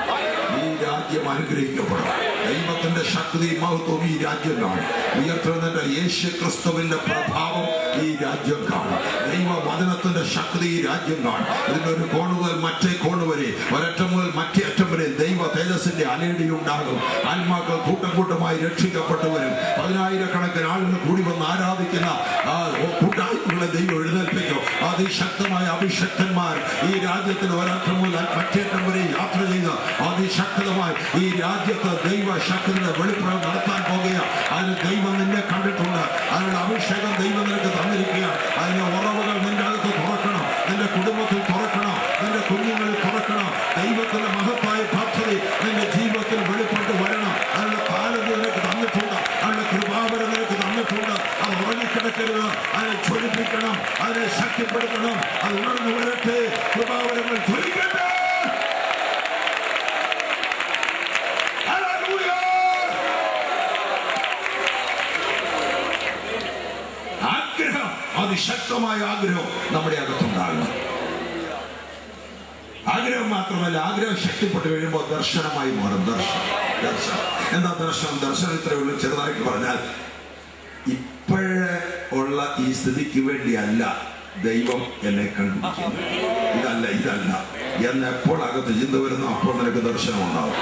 S1: ഈ രാജ്യം അനുഗ്രഹിക്കപ്പെടും. ദൈവത്തിന്റെ ശക്തി മഹത്വം ഈ രാജ്യം കാണും. ഉയർത്തുന്ന യേശു ക്രിസ്തുവിന്റെ പ്രഭാവം ഈ രാജ്യം കാണും. ദൈവവചനത്തിന്റെ ശക്തി ഈ രാജ്യം കാണും. ഇതിന്റെ ഒരു കോണ് മുതൽ മറ്റേ കോണ് വരെ, ഒരറ്റം മുതൽ മറ്റേ അറ്റം വരെ ദൈവ തേജസ്സിന്റെ അലയടി ഉണ്ടാകും. ആത്മാക്കൾ കൂട്ടം കൂട്ടമായി രക്ഷിക്കപ്പെട്ടവരും 10,000-കണക്കിന് ആളുകൾ കൂടി വന്ന് ആരാധിക്കുന്ന കൂട്ടായ്മകളെ ദൈവം എഴുന്നേൽപ്പിക്കും. അതിശക്തമായ അഭിഷക്തന്മാർ ഈ രാജ്യത്തിന് ഒരറ്റം മുതൽ മറ്റേറ്റം വരെ യാത്ര ചെയ്ത് അതിശക്തമായി ഈ രാജ്യത്ത് ദൈവശക്തിയുടെ വെളിപ്പെടുത്തൽ നടത്താൻ പോകുകയാണ്. അതിന് ദൈവം നിന്നെ കണ്ടിട്ടുണ്ട്. അതിനുള്ള അഭിഷേകം ദൈവം നിനക്ക് തന്നിരിക്കുകയാണ്. അതിന്റെ ഉറവുകൾ നിന്റെ അകത്ത് തുറക്കണം. നിന്റെ കുടുംബത്തിൽ തുറക്കണം. നിന്റെ കുഞ്ഞുങ്ങളിൽ തുറക്കണം. ദൈവത്തിന്റെ മഹത്തായ പദ്ധതി നിന്റെ ജീവിതത്തിൽ വെളിപ്പെട്ട് വരണം. അതിനുള്ള കാലം നിനക്ക് തന്നിട്ടുണ്ട്. അതിനുള്ള കൃപാവരം നിനക്ക് തന്നിട്ടുണ്ട്. അത് ഉറങ്ങിക്കിടക്കരുത്. അതിനെ ജ്വലിപ്പിക്കണം. അതിനെ ശക്തിപ്പെടുത്തണം. അത് ഉണർന്നു വരട്ടെ. കൃപാവരങ്ങൾ ജ്വലിക്കട്ടെ. ആഗ്രഹം, അതിശക്തമായ ആഗ്രഹം നമ്മുടെ അകത്തുണ്ടാകണം. ആഗ്രഹം മാത്രമല്ല, ആഗ്രഹം ശക്തിപ്പെട്ട് കഴിയുമ്പോൾ ദർശനമായി മാറും. ദർശനം എന്താ ദർശനം? ദർശനം ഇത്രയുള്ള ചെറുതായിട്ട് പറഞ്ഞാൽ, ഇപ്പോഴേ ഉള്ള ഈ സ്ഥിതിക്ക് വേണ്ടിയല്ല ദൈവം എന്നെ കണ്ടുപിടിക്കുന്നത്. ഇതല്ല എന്ന് എപ്പോൾ അകത്ത് ചിന്ത വരുന്നു അപ്പോൾ നിനക്ക് ദർശനം ഉണ്ടാവും.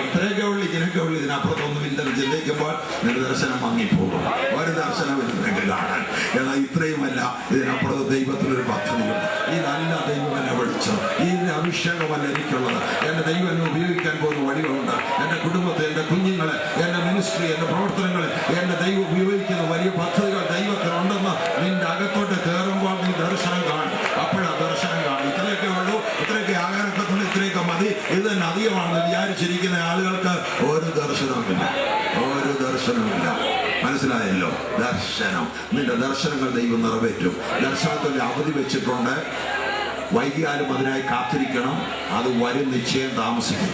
S1: ഇത്രയൊക്കെ ഉള്ളു, ഇതിനൊക്കെ ഉള്ളു, ഇതിനപ്പുറത്തൊന്നും ഇല്ലെന്ന് ചിന്തിക്കുമ്പോൾ നിന്റെ ദർശനം മങ്ങിപ്പോകും. ഒരു ദർശനം നിനക്ക് കാണാൻ. എന്നാൽ ഇത്രയുമല്ല, ഇതിനപ്പുറത്ത് ദൈവത്തിനൊരു പദ്ധതിയുണ്ട്. ഇതല്ല ദൈവം എന്നെ വിളിച്ചത്. ഈ അഭിഷേകമല്ല എനിക്കുള്ളത്. എന്റെ ദൈവം എന്നെ ഉപയോഗിക്കാൻ പോകുന്ന വഴികളുണ്ട്. എന്റെ കുടുംബത്തെ, എന്റെ കുഞ്ഞുങ്ങളെ, എന്റെ മിനിസ്ട്രി, എന്റെ പ്രവർത്തനങ്ങളെ എന്റെ ദൈവം ഉപയോഗിക്കുന്ന വലിയ പദ്ധതികൾ ദൈവത്തിനുണ്ടെന്ന് നിന്റെ അകത്തോട്ട് നിന്റെ ദർശനങ്ങൾ ദൈവം നിറവേറ്റും. ദർശനത്തിന്റെ അവധി വെച്ചിട്ടുണ്ട്. വൈകിയാലും അതിനായി കാത്തിരിക്കണം. അത് വരും, നിശ്ചയം താമസിക്കും.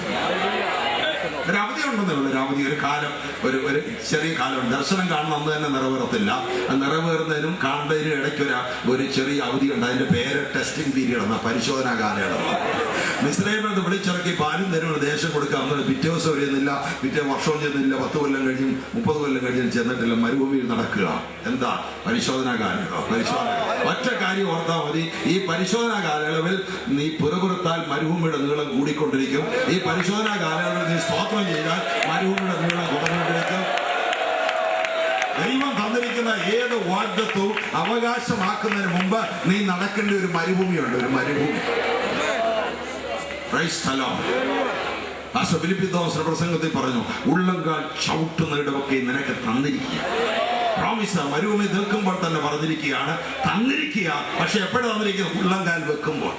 S1: ഒരു അവധി ഉണ്ടെന്നുള്ള ഒരു അവധി, ഒരു കാലം, ഒരു ചെറിയ കാലം. ദർശനം കാണുന്ന അന്ന് തന്നെ നിറവേറത്തില്ല. അത് നിറവേറുന്നതിനും കാണുന്നതിനും ഇടയ്ക്ക് ഒരു ചെറിയ അവധി ഉണ്ട്. അതിന്റെ പേര് ടെസ്റ്റിംഗ് പീരീഡ് എന്ന പരിശോധനാ കാലയളവ്. മിസ്രൈമിൽ നിന്ന് വിളിച്ചിറക്കി പാലും തരുന്ന ദേശം കൊടുക്കുക. അന്ന് പിറ്റേ ദിവസം വരുന്നില്ല, പിറ്റേ വർഷവും ചെന്നില്ല, 10 കൊല്ലം കഴിഞ്ഞും 30 കൊല്ലം കഴിഞ്ഞും ചെന്നിട്ടില്ല. മരുഭൂമിയിൽ നടക്കുക. എന്താ? പരിശോധനാ കാലയളവ്. പരിശോധന. ഒറ്റ കാര്യം ഓർത്താൽ മതി, ഈ പരിശോധനാ കാലയളവിൽ നീ പുറകുറുത്താൽ മരുഭൂമിയുടെ നീളം കൂടിക്കൊണ്ടിരിക്കും. ഈ പരിശോധനാ കാലയളവിൽ നീ സ്തോത്രം ചെയ്താൽ മരുഭൂമിയുടെ നീളം കുറഞ്ഞുകൊണ്ടിരിക്കും. ദൈവം തന്നിരിക്കുന്ന ഏത് വാഗ്ദത്തവും അവകാശമാക്കുന്നതിന് മുമ്പ് നീ നടക്കേണ്ട ഒരു മരുഭൂമിയുണ്ട്. ഒരു മരുഭൂമി. ഫിലിപ്പി തോമസിന്റെ പ്രസംഗത്തിൽ പറഞ്ഞു, ഉള്ളങ്കാൽ ചവിട്ടുന്നിടമൊക്കെ നിനക്ക് തന്നിരിക്കുക. പ്രോമിസ്. മരുഭൂമി നിൽക്കുമ്പോൾ തന്നെ പറഞ്ഞിരിക്കുകയാണ്, തന്നിരിക്കുക. പക്ഷെ എപ്പോഴും തന്നിരിക്കുക? ഉള്ളങ്കാൽ വെക്കുമ്പോൾ.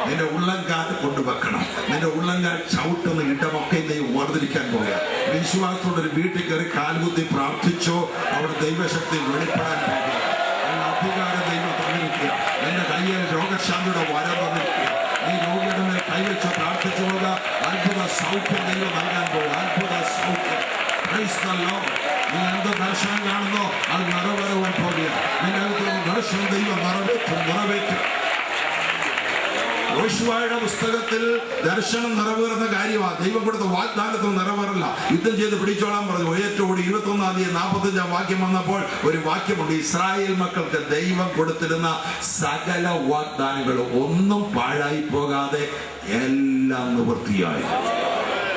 S1: നിന്റെ ഉള്ളങ്കാൽ കൊണ്ടുവെക്കണം. നിന്റെ ഉള്ളങ്കാൽ ചവിട്ടുന്ന ഇടമൊക്കെ നീ വേർതിരിക്കാൻ പോകുക. വിശ്വാസത്തോടെ ഒരു വീട്ടിൽ കയറി കാൽകുത്തി പ്രാർത്ഥിച്ചോ, അവിടെ ദൈവശക്തി വെളിപ്പെടാൻ പോകുക. അധികാരം ദൈവം തന്നിരിക്കുക. നിന്റെ കയ്യിൽ രോഗശാന്തിയുടെ വരം തന്നിരിക്കുക. നീ രോഗിയുടെ മേൽ കൈവച്ച് പ്രാർത്ഥിച്ചു പോകുക. അത്ഭുത സൗഖ്യം ദൈവം നൽകാൻ പോകുക. അത്ഭുത സൗഖ്യം. നീ എന്ത് ദർശനം കാണുന്നോ അത് നിറവേറുവാൻ പോകുക. നിന്റെ ദർശനം ദൈവം നിറവേറ്റും. യോശുവയുടെ പുസ്തകത്തിൽ ദർശനം നിറവേറുന്ന കാര്യമാണ്. ദൈവം കൊടുത്ത വാഗ്ദാനത്തിൽ നിറവേറില്ല. യുദ്ധം ചെയ്ത് പിടിച്ചോളാൻ പറഞ്ഞു. ഏറ്റവും 21-45 വാക്യം വന്നപ്പോൾ ഒരു വാക്യമുണ്ട്, ഇസ്രായേൽ മക്കൾക്ക് ദൈവം കൊടുത്തിരുന്ന സകല വാഗ്ദാനങ്ങളും ഒന്നും പാഴായി പോകാതെ എല്ലാം നിവൃത്തിയായി.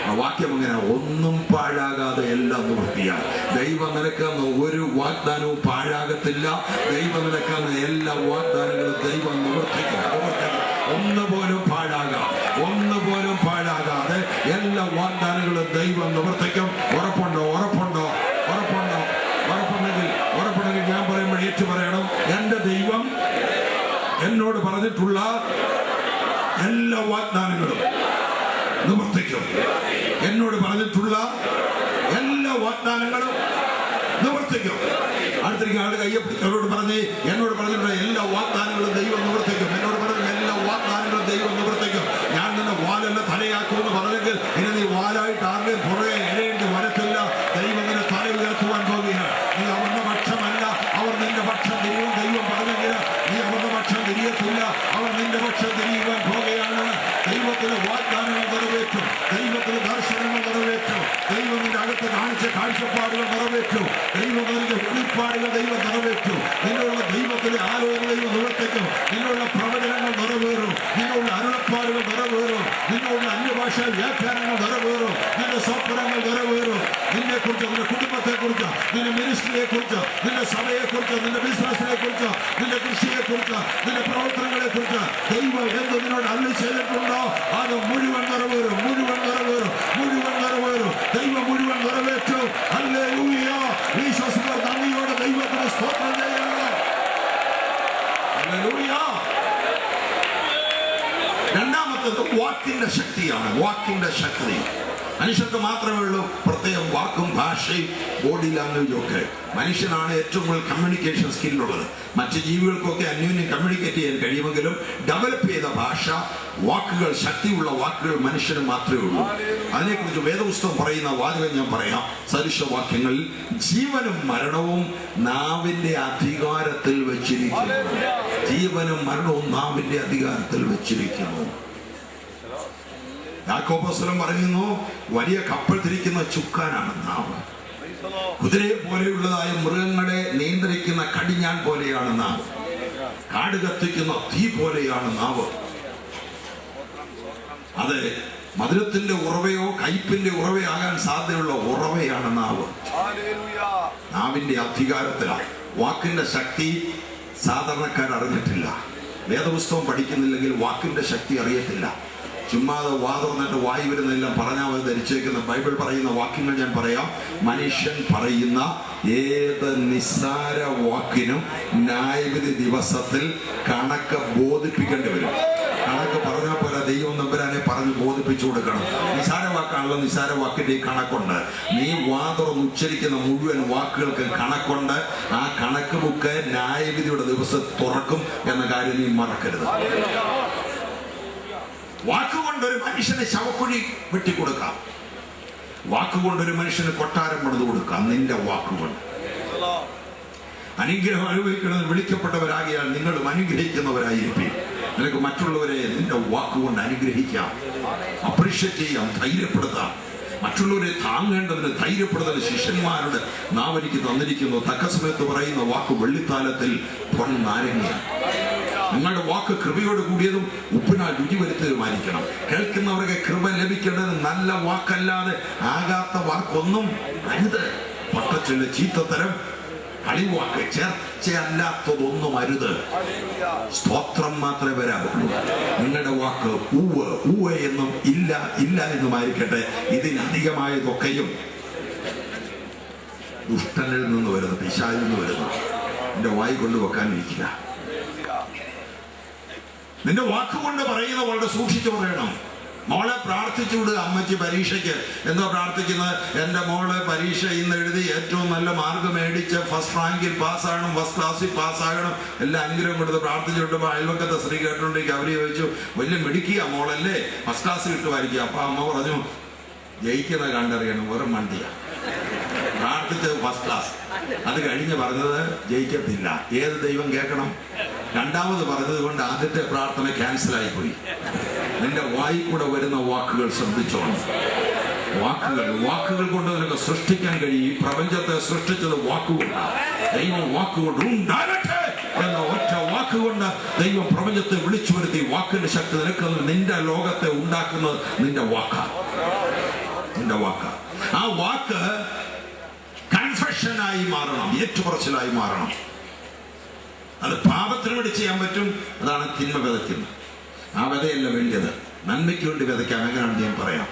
S1: ആ വാക്യം അങ്ങനെ, ഒന്നും പാഴാകാതെ എല്ലാം നിവൃത്തിയായി. ദൈവം നിനക്കുന്ന ഒരു വാഗ്ദാനവും പാഴാകത്തില്ല. ദൈവം നിനക്കുന്ന എല്ലാ വാഗ്ദാനങ്ങളും ദൈവം നിവർത്തിക്കും. ഒന്നുപോലും പാഴാകാതെ എല്ലാ വാഗ്ദാനങ്ങളും ദൈവം നിവർത്തിക്കും. ഉറപ്പുണ്ടെങ്കിൽ ഞാൻ പറയുമ്പോൾ ഏറ്റു പറയണം, എന്റെ ദൈവം എന്നോട് പറഞ്ഞിട്ടുള്ള എല്ലാ വാഗ്ദാനങ്ങളും നിവർത്തിക്കും. എന്നോട് പറഞ്ഞിട്ടുള്ള എല്ലാ വാഗ്ദാനങ്ങളും നിവർത്തിക്കും. അടുത്തിരിക്കുന്ന ആളുടെ കയ്യോട് പറഞ്ഞ്, എന്നോട് പറഞ്ഞിട്ടുള്ള എല്ലാ വാഗ്ദാനങ്ങളും ദൈവം നിവർത്തിക്കും. എന്നോട് പറഞ്ഞ എല്ലാ വാഗ്ദാനങ്ങളും ദൈവം നിവർത്തിക്കും. ഞാൻ നിന്നെ വാലല്ല തലയാക്കുമെന്ന് പറഞ്ഞെങ്കിൽ ഇനി നീ വാലായിട്ട് ആരുടെയും പുറകെ എഴയേണ്ടി വരത്തില്ല. ദൈവം നിന്നെ തല ഉയർത്തുവാൻ പോകുകയാണ്. നീ അവരുടെ പക്ഷമല്ല, അവർ നിന്റെ പക്ഷം തിരിയും. ദൈവം പറഞ്ഞെങ്കിൽ നീ അവരുടെ പക്ഷം തിരിയത്തില്ല, അവർ നിന്റെ പക്ഷം തിരിയുവാൻ പോകുകയാണ്. ദൈവത്തിന്റെ വാഗ്ദാനങ്ങൾ നിറവേറ്റും. ദൈവത്തിന്റെ ദർശനങ്ങൾ നിറവേറ്റും. ദൈവം നിന്റെ അടുത്ത് കാണിച്ച കാഴ്ചപ്പാടുകൾ നിറവേറ്റും. ദൈവം നിന്റെ വെളിപ്പാടുകൾ ദൈവം നിറവേറ്റും. നിന്നുള്ള ദൈവത്തിന്റെ ആലോചന ദൈവം നിവർത്തിക്കും. നിന്നുള്ള പ്രവചനങ്ങൾ നിറവേറും. നിന്നുള്ള അരുളപ്പാടുകൾ നിറവേറും. നിന്നുള്ള അന്യഭാഷ വ്യാഖ്യാനങ്ങൾ നിറവേറും. നിന്റെ സ്വപ്നങ്ങൾ നിറവേറും. നിന്നെ കുറിച്ച്, നിന്റെ കുടുംബത്തെ കുറിച്ച്, നിന്റെ മിനിസ്ട്രിയെ കുറിച്ച്, നിന്റെ സഭയെ കുറിച്ച്, നിന്റെ ബിസിനസിനെ കുറിച്ച്, നിന്റെ കൃഷിയെ കുറിച്ച്, നിന്റെ പ്രവർത്തനങ്ങളെ കുറിച്ച് ദൈവം എന്ത് നിന്നോട് അരുളി ചെയ്തിട്ടുണ്ടോ അത് മുഴുവൻ നിറവേറും. ദൈവം മുഴുവൻ നിറവേറ്റും. ഹല്ലേലൂയ. വിശ്വസിക്കുന്ന നന്ദിയോടെ ദൈവത്തിന് സ്തോത്രം ചെയ്യണം. ഹല്ലേലൂയ. രണ്ടാമത്തേത് വാക്കിന്റെ ശക്തിയാണ്. വാക്കിന്റെ ശക്തി മനുഷ്യർക്ക് മാത്രമേ ഉള്ളൂ. പ്രത്യേകം വാക്കും ഭാഷയും ബോഡി ലാംഗ്വേജും ഒക്കെ. മനുഷ്യനാണ് ഏറ്റവും കൂടുതൽ കമ്മ്യൂണിക്കേഷൻ സ്കില്ലുള്ളത്. മറ്റ് ജീവികൾക്കൊക്കെ അന്യോന്യം കമ്മ്യൂണിക്കേറ്റ് ചെയ്യാൻ കഴിയുമെങ്കിലും ഡെവലപ്പ് ചെയ്ത ഭാഷ, വാക്കുകൾ, ശക്തിയുള്ള വാക്കുകൾ മനുഷ്യന് മാത്രമേ ഉള്ളൂ. അതിനെക്കുറിച്ച് വേദപുസ്തകം പറയുന്ന വാചകം ഞാൻ പറയാം. സദൃശവാക്യങ്ങളിൽ ജീവനും മരണവും നാവിന്റെ അധികാരത്തിൽ വെച്ചിരിക്കുന്നു. ജീവനും മരണവും നാവിന്റെ അധികാരത്തിൽ വെച്ചിരിക്കുന്നു. യാക്കോബ് അപ്പോസ്തലൻ പറയുന്നു, വലിയ കപ്പൽ തിരിക്കുന്ന ചുക്കാനാണ് നാവ്. കുതിരയെ പോലെയുള്ളതായ മൃഗങ്ങളെ നിയന്ത്രിക്കുന്ന കടിഞ്ഞാൻ പോലെയാണ് നാവ്. കാട് കത്തിക്കുന്ന തീ പോലെയാണ് നാവ്. അത് മധുരത്തിന്റെ ഉറവയോ കയ്പിന്റെ ഉറവയോ ആകാൻ സാധ്യതയുള്ള ഉറവയാണ് നാവ്. നാവിന്റെ അധികാരത്തിലാണ്. വാക്കിന്റെ ശക്തി സാധാരണക്കാർ അറിഞ്ഞിട്ടില്ല. വേദപുസ്തകം പഠിക്കുന്നില്ലെങ്കിൽ വാക്കിന്റെ ശക്തി അറിയത്തില്ല. ചുമ്മാതെ വാതുറന്നിട്ട് വായി വരുന്നതെല്ലാം പറഞ്ഞാൽ മതി ധരിച്ചേക്കുന്ന ബൈബിൾ പറയുന്ന വാക്യങ്ങൾ ഞാൻ പറയാം. മനുഷ്യൻ പറയുന്ന ഏത് നിസ്സാര വാക്കിനും ന്യായവിധി ദിവസത്തിൽ കണക്ക് ബോധിപ്പിക്കേണ്ടി വരും. കണക്ക് പറഞ്ഞാൽ പോലെ ദൈവം നമ്പുരാനെ പറഞ്ഞ് ബോധിപ്പിച്ചു കൊടുക്കണം. നിസാര വാക്കാണല്ലോ, നിസാര വാക്കിന്റെ കണക്കുണ്ട്. നീ വാതുറന്ന് ഉച്ചരിക്കുന്ന മുഴുവൻ വാക്കുകൾക്ക് കണക്കുണ്ട്. ആ കണക്ക് ബുക്ക് ന്യായവിധിയുടെ ദിവസം തുറക്കും എന്ന കാര്യം നീ മറക്കരുത്. വാക്കുകൊണ്ടൊരു മനുഷ്യന് ശവക്കുഴി വെട്ടിക്കൊടുക്കാം, വാക്കുകൊണ്ടൊരു മനുഷ്യന് കൊട്ടാരം പണിത് കൊടുക്കാം. നിന്റെ വാക്കുകൊണ്ട് അനുഗ്രഹം അനുഭവിക്കുന്നത് വിളിക്കപ്പെട്ടവരാകിയാൽ നിങ്ങളും അനുഗ്രഹിക്കുന്നവരായിരിക്കും. നിനക്ക് മറ്റുള്ളവരെ നിന്റെ വാക്കുകൊണ്ട് അനുഗ്രഹിക്കാം, അപ്രീഷിയേറ്റ് ചെയ്യാം, ധൈര്യപ്പെടുത്താം. മറ്റുള്ളവരെ താങ്ങേണ്ടതിന് ധൈര്യപ്പെടുന്നതിന് ശിഷ്യന്മാരുടെ നാവനിക്ക് തന്നിരിക്കുന്നു. തക്ക സമയത്ത് പറയുന്ന വാക്ക് വെള്ളിത്താലത്തിൽ പൊൻനാരങ്ങയാണ്. നിങ്ങളുടെ വാക്ക് കൃപയോട് കൂടിയതും ഉപ്പിനാൽ രുചി വരുത്തതുമായിരിക്കണം. കേൾക്കുന്നവർക്ക് കൃപ ലഭിക്കേണ്ടത് നല്ല വാക്കല്ലാതെ ആകാത്ത വാക്കൊന്നും അരുത്. പൊട്ടച്ചൊല്ല്, ചീത്തത്തരം, കളിവാക്ക്, ചേർച്ചയല്ലാത്തതൊന്നും അരുത്. സ്തോത്രം മാത്രമേ വരാവുള്ളൂ. നിങ്ങളുടെ വാക്ക് ഊവ് ഊവ് എന്നും ഇല്ല ഇല്ല എന്നുമായിരിക്കട്ടെ. ഇതിലധികമായതൊക്കെയും ദുഷ്ടനിൽ നിന്ന് വരുന്ന, പിശാചിൽ നിന്ന് വരുന്ന. നിന്റെ വായി കൊണ്ട് വെക്കാനിരിക്കുക. നിന്റെ വാക്കുകൊണ്ട് പറയുന്ന വളരെ സൂക്ഷിച്ചു പറയണം. മോളെ പ്രാർത്ഥിച്ചു വിടുക. അമ്മച്ചി പരീക്ഷയ്ക്ക് എന്തോ പ്രാർത്ഥിക്കുന്നത്? എൻ്റെ മോള് പരീക്ഷ ഇന്ന് എഴുതി ഏറ്റവും നല്ല മാർക്ക് മേടിച്ച് ഫസ്റ്റ് റാങ്കിൽ പാസ്സാകണം, ഫസ്റ്റ് ക്ലാസ്സിൽ പാസ്സാകണം, എല്ലാ അനുഗ്രഹം കൊടുത്ത് പ്രാർത്ഥിച്ചു വിട്ടപ്പോൾ അയൽവക്കത്തെ സ്ത്രീ കേട്ടുകൊണ്ടിരിക്കുക. അവർ ചോദിച്ചു, വലിയ മിടുക്കിയ മോളല്ലേ, ഫസ്റ്റ് ക്ലാസ് കിട്ടുമായിരിക്കും. അപ്പൊ അമ്മ പറഞ്ഞു, ജയിക്കുന്ന കണ്ടറിയണം, വെറും മണ്ടിയ. പ്രാർത്ഥിച്ചത് ഫസ്റ്റ് ക്ലാസ്, അത് കഴിഞ്ഞ് പറഞ്ഞത് ജയിക്കത്തില്ല. ഏത് ദൈവം കേൾക്കണം? രണ്ടാമത് പറഞ്ഞത് കൊണ്ട് ആദ്യത്തെ പ്രാർത്ഥന ക്യാൻസലായി പോയി. നിന്റെ വായി കൂടെ വരുന്ന വാക്കുകൾ ശ്രദ്ധിച്ചോണം. വാക്കുകൾ കൊണ്ട് നിനക്ക് സൃഷ്ടിക്കാൻ കഴിയും. ഈ പ്രപഞ്ചത്തെ സൃഷ്ടിച്ചത് വാക്കുകൊണ്ടാണ്. ദൈവം വാക്കുകൊണ്ട് ഉണ്ടാകട്ടെ എന്ന ഒറ്റ വാക്കുകൊണ്ട് ദൈവം പ്രപഞ്ചത്തെ വിളിച്ചു വരുത്തി. വാക്കിന്റെ ശക്തി നിനക്ക് നിന്റെ ലോകത്തെ ഉണ്ടാക്കുന്നത് നിന്റെ വാക്കാണ്. നിന്റെ വാക്ക്, ആ വാക്ക് കൺഫെഷനായി മാറണം, ഏറ്റുപറച്ചിലായി മാറണം. അത് പാപത്തിന് വേണ്ടി ചെയ്യാൻ പറ്റും. അതാണ് തിന്മ വിതയ്ക്കുന്നത്. ആ വിതയല്ല വേണ്ടത്, നന്മയ്ക്ക് വേണ്ടി വിതയ്ക്കാം. എങ്ങനെയാണെന്ന് ഞാൻ പറയാം.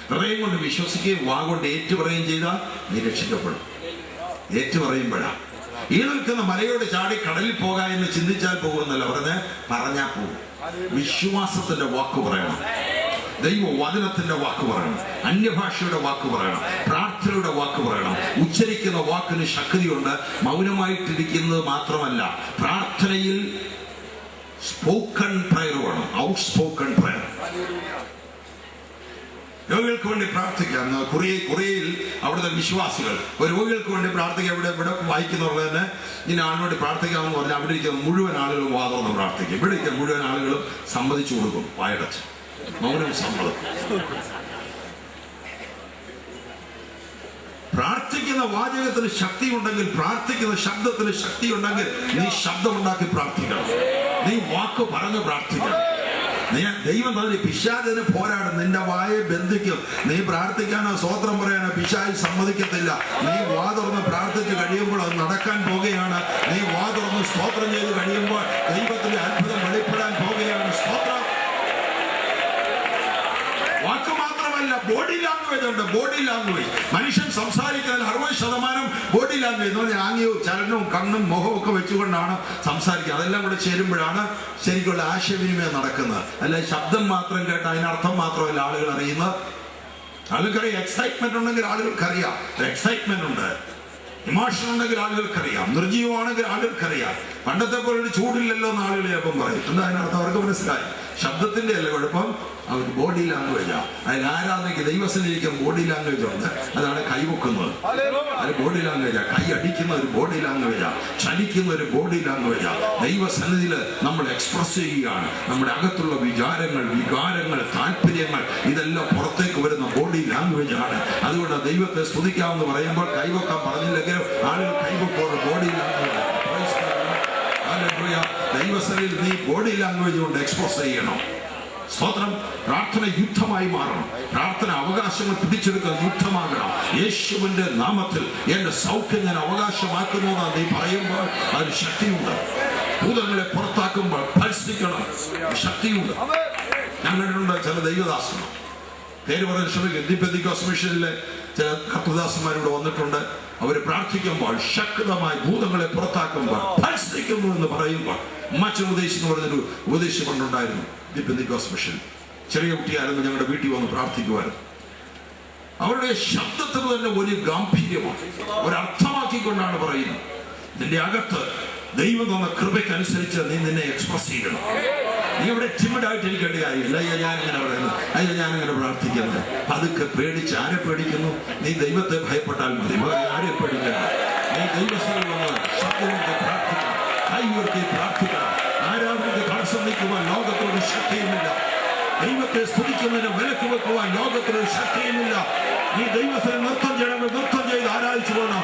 S1: ഹൃദയം കൊണ്ട് വിശ്വസിക്കുകയും വാ കൊണ്ട് ഏറ്റുപറയുകയും ചെയ്താൽ നീ രക്ഷിക്കപ്പെടും. ഏറ്റുപറയുമ്പോഴാണ്. ഈ നിൽക്കുന്ന മലയോട് ചാടി കടലിൽ പോകാം എന്ന് ചിന്തിച്ചാൽ പോകുന്നല്ല പറഞ്ഞാൽ പോകും. വിശ്വാസത്തിന്റെ വാക്ക് പറയണം, ദൈവവചനത്തിന്റെ വാക്ക് പറയണം, അന്യഭാഷയുടെ വാക്ക് പറയണം, പ്രാർത്ഥനയുടെ വാക്ക് പറയണം. ഉച്ചരിക്കുന്ന വാക്കിന് ശക്തിയുണ്ട്. മൗനമായിട്ടിരിക്കുന്നത് മാത്രമല്ല, പ്രാർത്ഥനയിൽ സ്പോക്കൺ പ്രയർ വേണം, ഔട്ട് സ്പോക്കൺ പ്രയർ. രോഗികൾക്ക് വേണ്ടി പ്രാർത്ഥിക്കാം. കുറേയിൽ അവിടുത്തെ വിശ്വാസികൾ രോഗികൾക്ക് വേണ്ടി പ്രാർത്ഥിക്കാം. ഇവിടെ വായിക്കുന്നവർ തന്നെ ഇനി ആളിനോട് പ്രാർത്ഥിക്കാമെന്ന് പറഞ്ഞാൽ അവിടെ ഇരിക്കുന്ന മുഴുവൻ ആളുകളും വാദമെന്ന് പ്രാർത്ഥിക്കും. ഇവിടെ ഇരിക്കുന്ന മുഴുവൻ ആളുകളും സമ്മതിച്ചു കൊടുക്കും, വായടച്ച്. മൗനം സമ്മതം. പ്രാർത്ഥിക്കുന്ന വാചകത്തിന് ശക്തി ഉണ്ടെങ്കിൽ, പ്രാർത്ഥിക്കുന്ന ശബ്ദത്തിന് ശക്തി ഉണ്ടെങ്കിൽ നീ ശബ്ദമുണ്ടാക്കി പ്രാർത്ഥിക്കണം. നീ വാക്ക് പറഞ്ഞ് പ്രാർത്ഥിക്കണം. ദൈവം തന്നെ പിശാചിനെ പോരാടും. നിന്റെ വായെ ബന്ധിക്കും. നീ പ്രാർത്ഥിക്കാനോ സ്വോത്രം പറയാനോ പിശാച് സമ്മതിക്കത്തില്ല. നീ വാ തുറന്ന് പ്രാർത്ഥിച്ച് കഴിയുമ്പോൾ അത് നടക്കാൻ പോകുകയാണ്. നീ വാ തുറന്ന് സ്തോത്രം ചെയ്ത് കഴിയുമ്പോൾ ദൈവത്തിന്റെ അത്ഭുതം വെളിപ്പെടാൻ പോകുകയാണ്. സ്തോത്രം. വാക്ക് മാത്രമല്ല, ബോഡി ലാംഗ്വേജ് ഉണ്ട്. ബോഡി ലാംഗ്വേജ്, മനുഷ്യൻ സംസാരിക്കുന്നതിൽ 60% ബോഡി ലാംഗ്വേജ് എന്ന് പറഞ്ഞാൽ ആംഗ്യവും ചലനവും കണ്ണും മുഖവും ഒക്കെ വെച്ചുകൊണ്ടാണ് സംസാരിക്കുക. അതെല്ലാം കൂടെ ചേരുമ്പോഴാണ് ശരിക്കുള്ള ആശയവിനിമയം നടക്കുന്നത്. അല്ല ശബ്ദം മാത്രം കേട്ട് അതിനർത്ഥം മാത്രമല്ല ആളുകൾ അറിയുന്നത്. ആളുകൾക്കറിയാം. എക്സൈറ്റ്മെന്റ് ഉണ്ടെങ്കിൽ ആളുകൾക്കറിയാം. എക്സൈറ്റ്മെന്റ് ഉണ്ട്, ഇമോഷൻ ഉണ്ടെങ്കിൽ ആളുകൾക്കറിയാം. നിർജീവമാണെങ്കിൽ ആളുകൾക്കറിയാം. പണ്ടത്തെ പോലെ ഒരു ചൂടില്ലല്ലോ എന്ന് ആളുകൾ ചിലപ്പം പറയും. എന്താ അതിനർത്ഥം? അവർക്ക് മനസ്സിലായി. ശബ്ദത്തിന്റെ അല്ല കുഴപ്പം, അവർ ബോഡി ലാംഗ്വേജാ. അതിന് ആരാധനയ്ക്ക് ദൈവസന്നിധിക്കും ബോഡി ലാംഗ്വേജ് ഉണ്ട്. അതാണ് കൈവക്കുന്നത്, അത് ബോഡി ലാംഗ്വേജാ. കൈ അടിക്കുന്ന ഒരു ബോഡി ലാംഗ്വേജാ, ചലിക്കുന്ന ഒരു ബോഡി ലാംഗ്വേജാ. ദൈവസന്നിധിയിൽ നമ്മൾ എക്സ്പ്രസ് ചെയ്യുകയാണ്. നമ്മുടെ അകത്തുള്ള വിചാരങ്ങൾ, വികാരങ്ങൾ, താല്പര്യങ്ങൾ ഇതെല്ലാം പുറത്തേക്ക് വരുന്ന ബോഡി ലാംഗ്വേജ് ആണ്. അതുകൊണ്ട് ദൈവത്തെ സ്തുതിക്കാമെന്ന് പറയുമ്പോൾ കൈവക്കാൻ പറഞ്ഞില്ലെങ്കിലും ആളുകൾ കൈവക്കോട് ബോഡി ലാംഗ്വേജ്. ദൈവസന്നിധിയിൽ നീ ബോഡി ലാംഗ്വേജ് കൊണ്ട് എക്സ്പ്രസ് ചെയ്യണം. സ്തോത്രം. പ്രാർത്ഥന യുദ്ധമായി മാറണം. പ്രാർത്ഥന അവകാശങ്ങൾ പിടിച്ചെടുക്കുന്ന യുദ്ധമാകണം. യേശുവിന്റെ നാമത്തിൽ എന്റെ സൗഖ്യം ഞാൻ അവകാശമാക്കുന്നു എന്ന് നീ പറയുമ്പോൾ അതിന് ശക്തിയുണ്ട്. ഭൂതങ്ങളെ പുറത്താക്കുമ്പോൾ ഭത്സിക്കണം, ശക്തിയുണ്ട്. ഞങ്ങളുടെ ചില ദൈവദാസന്മാർ, പേര് പറയാൻ ശ്രമിക്കും, പെന്തിക്കോസ്ത് മിഷനിലെ ചില കർത്തൃദാസന്മാരിവിടെ വന്നിട്ടുണ്ട്. അവർ പ്രാർത്ഥിക്കുമ്പോൾ ശക്തമായി ഭൂതങ്ങളെ പുറത്താക്കുമ്പോൾ ഭത്സിക്കണം. സ്തുതിക്കുന്നു എന്ന് പറയുമ്പോൾ മറ്റൊരു ഉപദേശം എന്ന് പറഞ്ഞൊരു ഉപദേശം കൊണ്ടുണ്ടായിരുന്നു. പെന്തിക്കോസ്ത് മിഷൻ ചെറിയ കുട്ടിയായിരുന്നു, ഞങ്ങളുടെ വീട്ടിൽ വന്ന് പ്രാർത്ഥിക്കുമായിരുന്നു. അവരുടെ ശബ്ദത്തിന് തന്നെ ഒരു ഗാംഭീര്യമാണ്, ഒരർത്ഥമാക്കിക്കൊണ്ടാണ് പറയുന്നത്. നിന്റെ അകത്ത് ദൈവം തന്ന കൃപയ്ക്കനുസരിച്ച് നീ നിന്നെ എക്സ്പ്രസ് ചെയ്യണം. നീ ഇവിടെ ചിമ്മടായിട്ട് ഇരിക്കേണ്ട കാര്യമില്ല. അയ്യോ ഞാനിങ്ങനെ പറയുന്നു, അയ്യോ ഞാനിങ്ങനെ പ്രാർത്ഥിക്കുന്നത്. അതൊക്കെ പേടിച്ച് ആരെ പേടിക്കുന്നു? നീ ദൈവത്തെ ഭയപ്പെട്ടാൽ മതി, ആരെ പേടിക്കണം. നീ ദൈവസ്ഥയിൽ വന്ന് ശബ്ദത്തെ പ്രാർത്ഥിക്കണം, കൈ ഉയർത്തി പ്രാർത്ഥിക്കണം. ആരാധനയ്ക്ക് തടസ്സം നിൽക്കുവാൻ ലോകത്തോട് ശക്തിയുമില്ല. ദൈവത്തെ സ്തുതിക്കുന്നതിന് വിലക്ക് വെക്കുവാൻ ലോകത്തിനൊരു ശക്തിയുമില്ല. നീ ദൈവത്തെ നൃത്തം ചെയ്യണമെങ്കിൽ നൃത്തം ചെയ്ത് ആരാധിച്ചു പോകണം.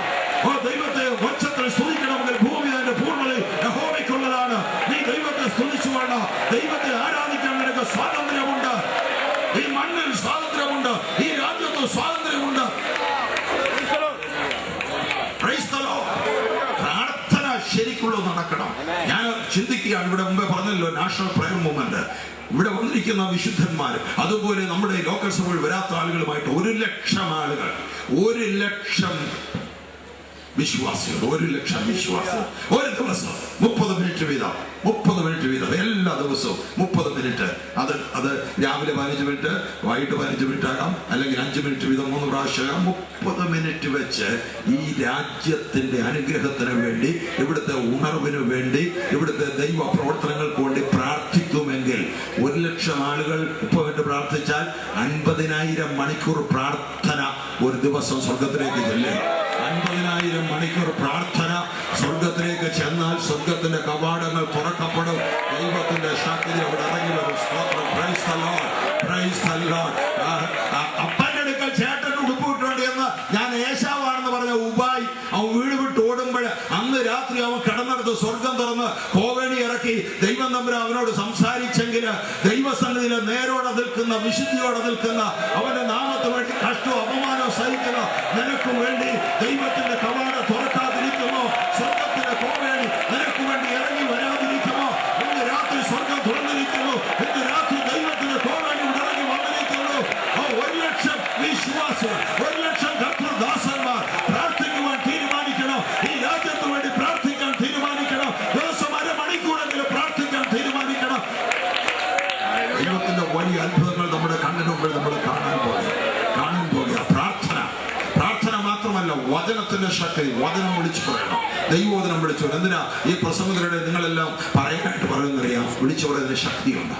S1: ദൈവത്തെ ഒച്ചത്തിൽ സ്തുതിക്കണമെങ്കിൽ ഭൂമി അതിന്റെ പൂർണ്ണതയിൽ യഹോവയ്ക്കുള്ളതാണ്. നീ ദൈവത്തെ സ്തുതിച്ചു വേണം. ദൈവത്തെ ആരാധിക്കാൻ നിനക്ക് സ്വാതന്ത്ര്യമുണ്ട്. ഈ മണ്ണിൽ സ്വാതന്ത്ര്യമുണ്ട്, ഈ രാജ്യത്ത് സ്വാതന്ത്ര്യമുണ്ട്. പ്രാർത്ഥന ശരിക്കുള്ളത് നടക്കണം. ഞാൻ ചിന്തിക്കുകയാണ്, ഇവിടെ മുമ്പേ പറഞ്ഞല്ലോ നാഷണൽ പ്രയർ മൂവ്മെന്റ്, ഇവിടെ വന്നിരിക്കുന്ന വിശുദ്ധന്മാർ, അതുപോലെ നമ്മുടെ ലോക്കൽ സഭയിൽ വരാത്ത ആളുകളുമായിട്ട് 1,00,000 ആളുകൾ, 1,00,000 വിശ്വാസികൾ, 1,00,000 വിശ്വാസികൾ. ഒരു ദിവസം 30 മിനിറ്റ് വീതം, 30 മിനിറ്റ് വീതം, എല്ലാ ദിവസവും 30 മിനിറ്റ്. അത് രാവിലെ 15 മിനിറ്റ്, വൈകിട്ട് 15 മിനിറ്റ് ആകാം, അല്ലെങ്കിൽ 5 മിനിറ്റ് വീതം 3 പ്രാവശ്യം ആകാം. 30 മിനിറ്റ് വെച്ച് ഈ രാജ്യത്തിന്റെ അനുഗ്രഹത്തിന് വേണ്ടി, ഇവിടുത്തെ ഉണർവിന് വേണ്ടി, ഇവിടുത്തെ ദൈവ പ്രവർത്തനങ്ങൾക്ക് വേണ്ടി പ്രാർത്ഥിക്കുമെങ്കിൽ 1,00,000 ആളുകൾ 30 മിനിറ്റ് പ്രാർത്ഥിച്ചാൽ 50,000 മണിക്കൂർ പ്രാർത്ഥന ഒരു ദിവസം സ്വർഗത്തിലേക്ക് ചെല്ലും. 50,000 മണിക്കൂർ പ്രാർത്ഥന സ്വർഗത്തിലേക്ക് ചെന്നാൽ സ്വർഗത്തിന്റെ കവാടങ്ങൾ തുറക്കപ്പെടും. ദൈവത്തിന്റെ ശക്തി അവിടെ ഇറങ്ങി വരും. സ്തോത്രം. Praise the Lord, praise the Lord. അപ്പന്റെ അടുക്കൽ ചേട്ടൻ ഉടുപ്പിട്ടുണ്ട് എന്ന് ഞാൻ ഏശാവാണെന്ന് പറഞ്ഞ ഉബായി അവൻ വീട് വിട്ട് ഓടുമ്പോൾ അന്ന് രാത്രി അവൻ കിടന്നെടുത്ത് സ്വർഗം തുറന്ന് കോവേണി ഇറക്കി ദൈവം തമ്മിൽ അവനോട് സംസാരിച്ചെങ്കിൽ ദൈവസന്നിധിയിൽ നേരോടെ നിൽക്കുന്ന, വിശുദ്ധിയോടെ നിൽക്കുന്ന, അവന്റെ നാമത്തിന് വേണ്ടി കഷ്ടവും അപമാനവും സഹിക്കുന്ന നിനക്ക് വേണ്ടി ദൈവത്തിന്റെ കവാടം തുറക്കാതിരിക്കുമോ? സ്വർഗത്തിന്റെ കോവേണി നിനക്ക് വേണ്ടി ഇറങ്ങി വരാതിരിക്കുമോ? ഇന്ന് രാത്രി സ്വർഗം തുറന്നിരിക്കുന്നു. ഇന്ന് രാത്രി ദൈവത്തിന്റെ കോവേണി ഇറങ്ങി വന്നിരിക്കുന്നു. 1,00,000 വിശ്വാസികൾ, 1,00,000 കർത്തൃദാസന്മാർ പ്രാർത്ഥിക്കുവാൻ തീരുമാനിക്കണം. ഈ രാജ്യത്തിന് വേണ്ടി പ്രാർത്ഥിക്കാൻ തീരുമാനിക്കണം. ദിവസം 1/2 മണിക്കൂറെങ്കിലും പ്രാർത്ഥിക്കാൻ തീരുമാനിക്കണം. ദൈവത്തിന്റെ വലിയ അത്ഭുതങ്ങൾ നമ്മുടെ കണ്ണിന് മുമ്പിൽ നമ്മൾ കാണാൻ പോകുക. പ്രാർത്ഥന മാത്രമല്ല, വചനത്തിന്റെ ശക്തി. വചനം വിളിച്ചു പറയണം, ദൈവവചനം വിളിച്ചു. എന്തിനാ ഈ പ്രസംഗത്തിലൂടെ നിങ്ങളെല്ലാം പറയാനായിട്ട് പറയുന്നറിയാം? വിളിച്ചു പറയുന്ന ശക്തിയുണ്ട്.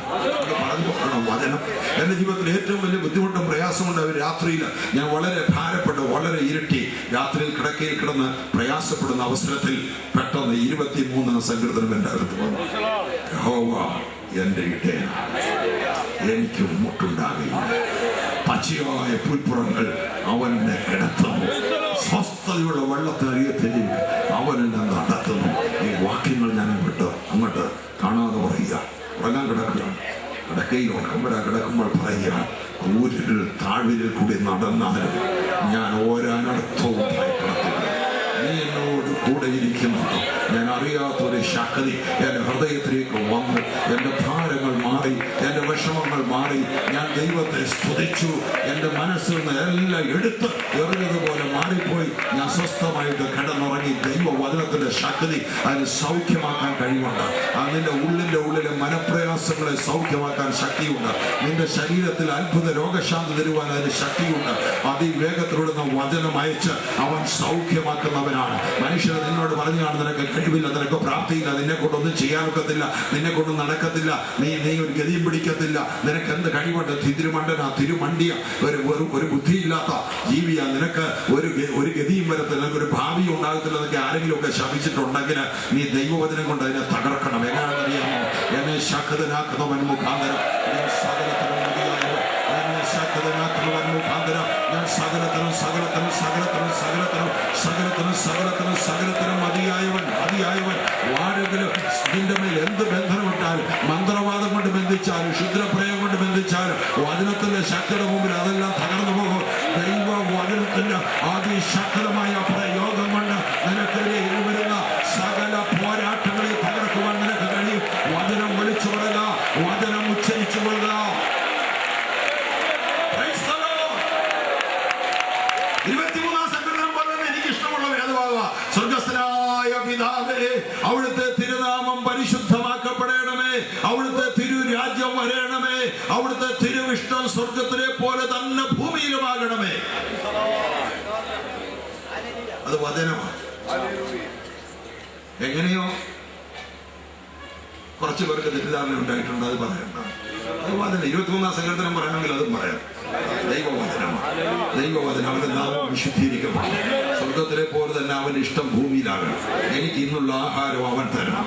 S1: പറഞ്ഞു പറയണം വചനം. എന്റെ ജീവിതത്തിൽ ഏറ്റവും വലിയ ബുദ്ധിമുട്ടും പ്രയാസമുണ്ട്. രാത്രിയിൽ ഞാൻ വളരെ ഭാരപ്പെട്ട്, വളരെ ഇരുട്ടി രാത്രിയിൽ കിടക്കയിൽ കിടന്ന് പ്രയാസപ്പെടുന്ന അവസരത്തിൽ പെട്ടെന്ന് 23 സങ്കീർത്തനം എന്റെ അകത്ത് വന്നു. യഹോവ എന്റെ ഇടയനാണ്, എനിക്ക് മുട്ടുണ്ടാകില്ല. പച്ചയായ പുൽപ്പുറങ്ങൾ അവൻ എന്നെ കിടത്തുന്നു, സ്വസ്ഥതയുള്ള വെള്ളത്തരികത്തിൽ അവൻ എന്നെ നടത്തുന്നു. ഈ വാക്യങ്ങൾ ഞാൻ അങ്ങോട്ട് കാണാതെ പറയുക. ഉറങ്ങാൻ കിടക്കുകയാണ്, കിടക്കയിൽ കിടക്കുമ്പോൾ പറയുക, ഊരിൽ താഴ്വരയിൽ കൂടി നടന്നാലും ഞാൻ ഓരാനടത്തവും ഭയപ്പെടത്തില്ല. നീ എന്നോട് കൂടെ ഇരിക്കുന്നുണ്ടോ? ഞാൻ അറിയാത്തൊരു ശക്തി എൻ്റെ ഹൃദയത്തിലേക്ക് വന്നു. എൻ്റെ ഭാരങ്ങൾ മാറി, എൻ്റെ വിഷമങ്ങൾ മാറി. ഞാൻ ദൈവത്തെ സ്തുതിച്ചു. എൻ്റെ മനസ്സിൽ നിന്ന് എല്ലാം എടുത്ത് എറിഞ്ഞതുപോലെ മാറിപ്പോയി. ഞാൻ സ്വസ്ഥമായിട്ട് കിടന്നുറങ്ങി. ദൈവവചനത്തിന്റെ ശക്തി അതിന് സൗഖ്യമാക്കാൻ കഴിവുണ്ട്. അതിൻ്റെ ഉള്ളിലെ മനപ്രയാസങ്ങളെ സൗഖ്യമാക്കാൻ ശക്തിയുണ്ട്. നിന്റെ ശരീരത്തിൽ അത്ഭുത രോഗശാന്തി തരുവാൻ അതിന് ശക്തിയുണ്ട്. അതിവേഗത്തിലൂടെ വചനം അയച്ച് അവൻ സൗഖ്യമാക്കുന്നവനാണ്. മനുഷ്യർ നിന്നോട് പറഞ്ഞാണ് നിനക്ക് കഴിവില്ല, നിനക്ക് പ്രാപ്തിയില്ല, നിന്നെ കൊണ്ടൊന്നും ചെയ്യാനൊക്കത്തില്ല, നിന്നെ കൊണ്ട് നടക്കത്തില്ല, നീ ഒരു ഗതിയും പിടിക്കത്തില്ല, നിനക്ക് എന്ത് കഴിവുണ്ട്? തിരുമണ്ടന, തിരുമണ്ടിയ, ഒരു ബുദ്ധിയില്ലാത്ത ജീവിയാ, നിനക്ക് ഒരു ഗതിയും വരത്തില്ല, നിനക്ക് ഒരു ഭാവി ഉണ്ടാകത്തില്ല എന്നൊക്കെ ആരെങ്കിലും ഒക്കെ ശപിച്ചിട്ടുണ്ടെങ്കിൽ നീ ദൈവവചനം കൊണ്ട് അതിനെ തകർക്കണം. എങ്ങനെയാണെന്നറിയാമോ? എന്നെ ശക്തനാക്കുന്നവൻ മുഖാന്തരം ഞാൻ സകലത്തിനും മതിയായവൻ. എന്നെ ശക്തനാക്കുന്നവൻ മുഖാന്തരം ഞാൻ സകലത്തിനും മതിയായവൻ. ആരെങ്കിലും നിന്റെ മേൽ എന്ത് ബന്ധനമിട്ടാലും, മന്ത്രവാദം കൊണ്ട് ബന്ധിച്ചാലും, ക്ഷുദ്രപ്രയം കൊണ്ട് ബന്ധിച്ചാലും, വചനത്തിന്റെ ശക്തിയുടെ മുമ്പിൽ അതെല്ലാം തകർന്നു പോകും. ദൈവ വചനത്തിന്റെ അതിശക്തമായ പ്രയോഗം കൊണ്ട് നിനക്കെതിരെ വരുന്ന സകല പോരാട്ടങ്ങളെ തകർക്കുവാൻ നിനക്ക് കഴിയും. വചനം വിളിച്ചു കൊള്ളുക, വചനം ഉച്ചരിച്ചു കൊള്ളുക. സ്വർഗസ്ഥനായ പിതാവേ, അവിടെ അവിടുത്തെ തിരുനാമം പരിശുദ്ധമാക്കപ്പെടണമേ. അവിടുത്തെ തിരുരാജ്യം വരണമേ. അവിടുത്തെ തിരുവിഷ്ടം സ്വർഗത്തിലെ പോലെ തന്നെ ഭൂമിയിലുമാകണമേ. അത് വചനമാണ്. എങ്ങനെയോ കുറച്ചു പേർക്ക് തെറ്റിദ്ധാരണ ഉണ്ടായിട്ടുണ്ട്. അത് പറയണ്ട. അത് വചനം 23-ാം സങ്കീർത്തനം പറയണമെങ്കിൽ അതും പറയാം. ദൈവവചനമാണ്. ദൈവവചനം. അവന്റെ നാമം വിശുദ്ധീകരിക്കപ്പെടും. സ്വർഗത്തിലെ പോലെ തന്നെ അവന്റെ ഇഷ്ടം ഭൂമിയിലാകണം. എനിക്ക് ഇന്നുള്ള ആഹാരം അവൻ തരണം.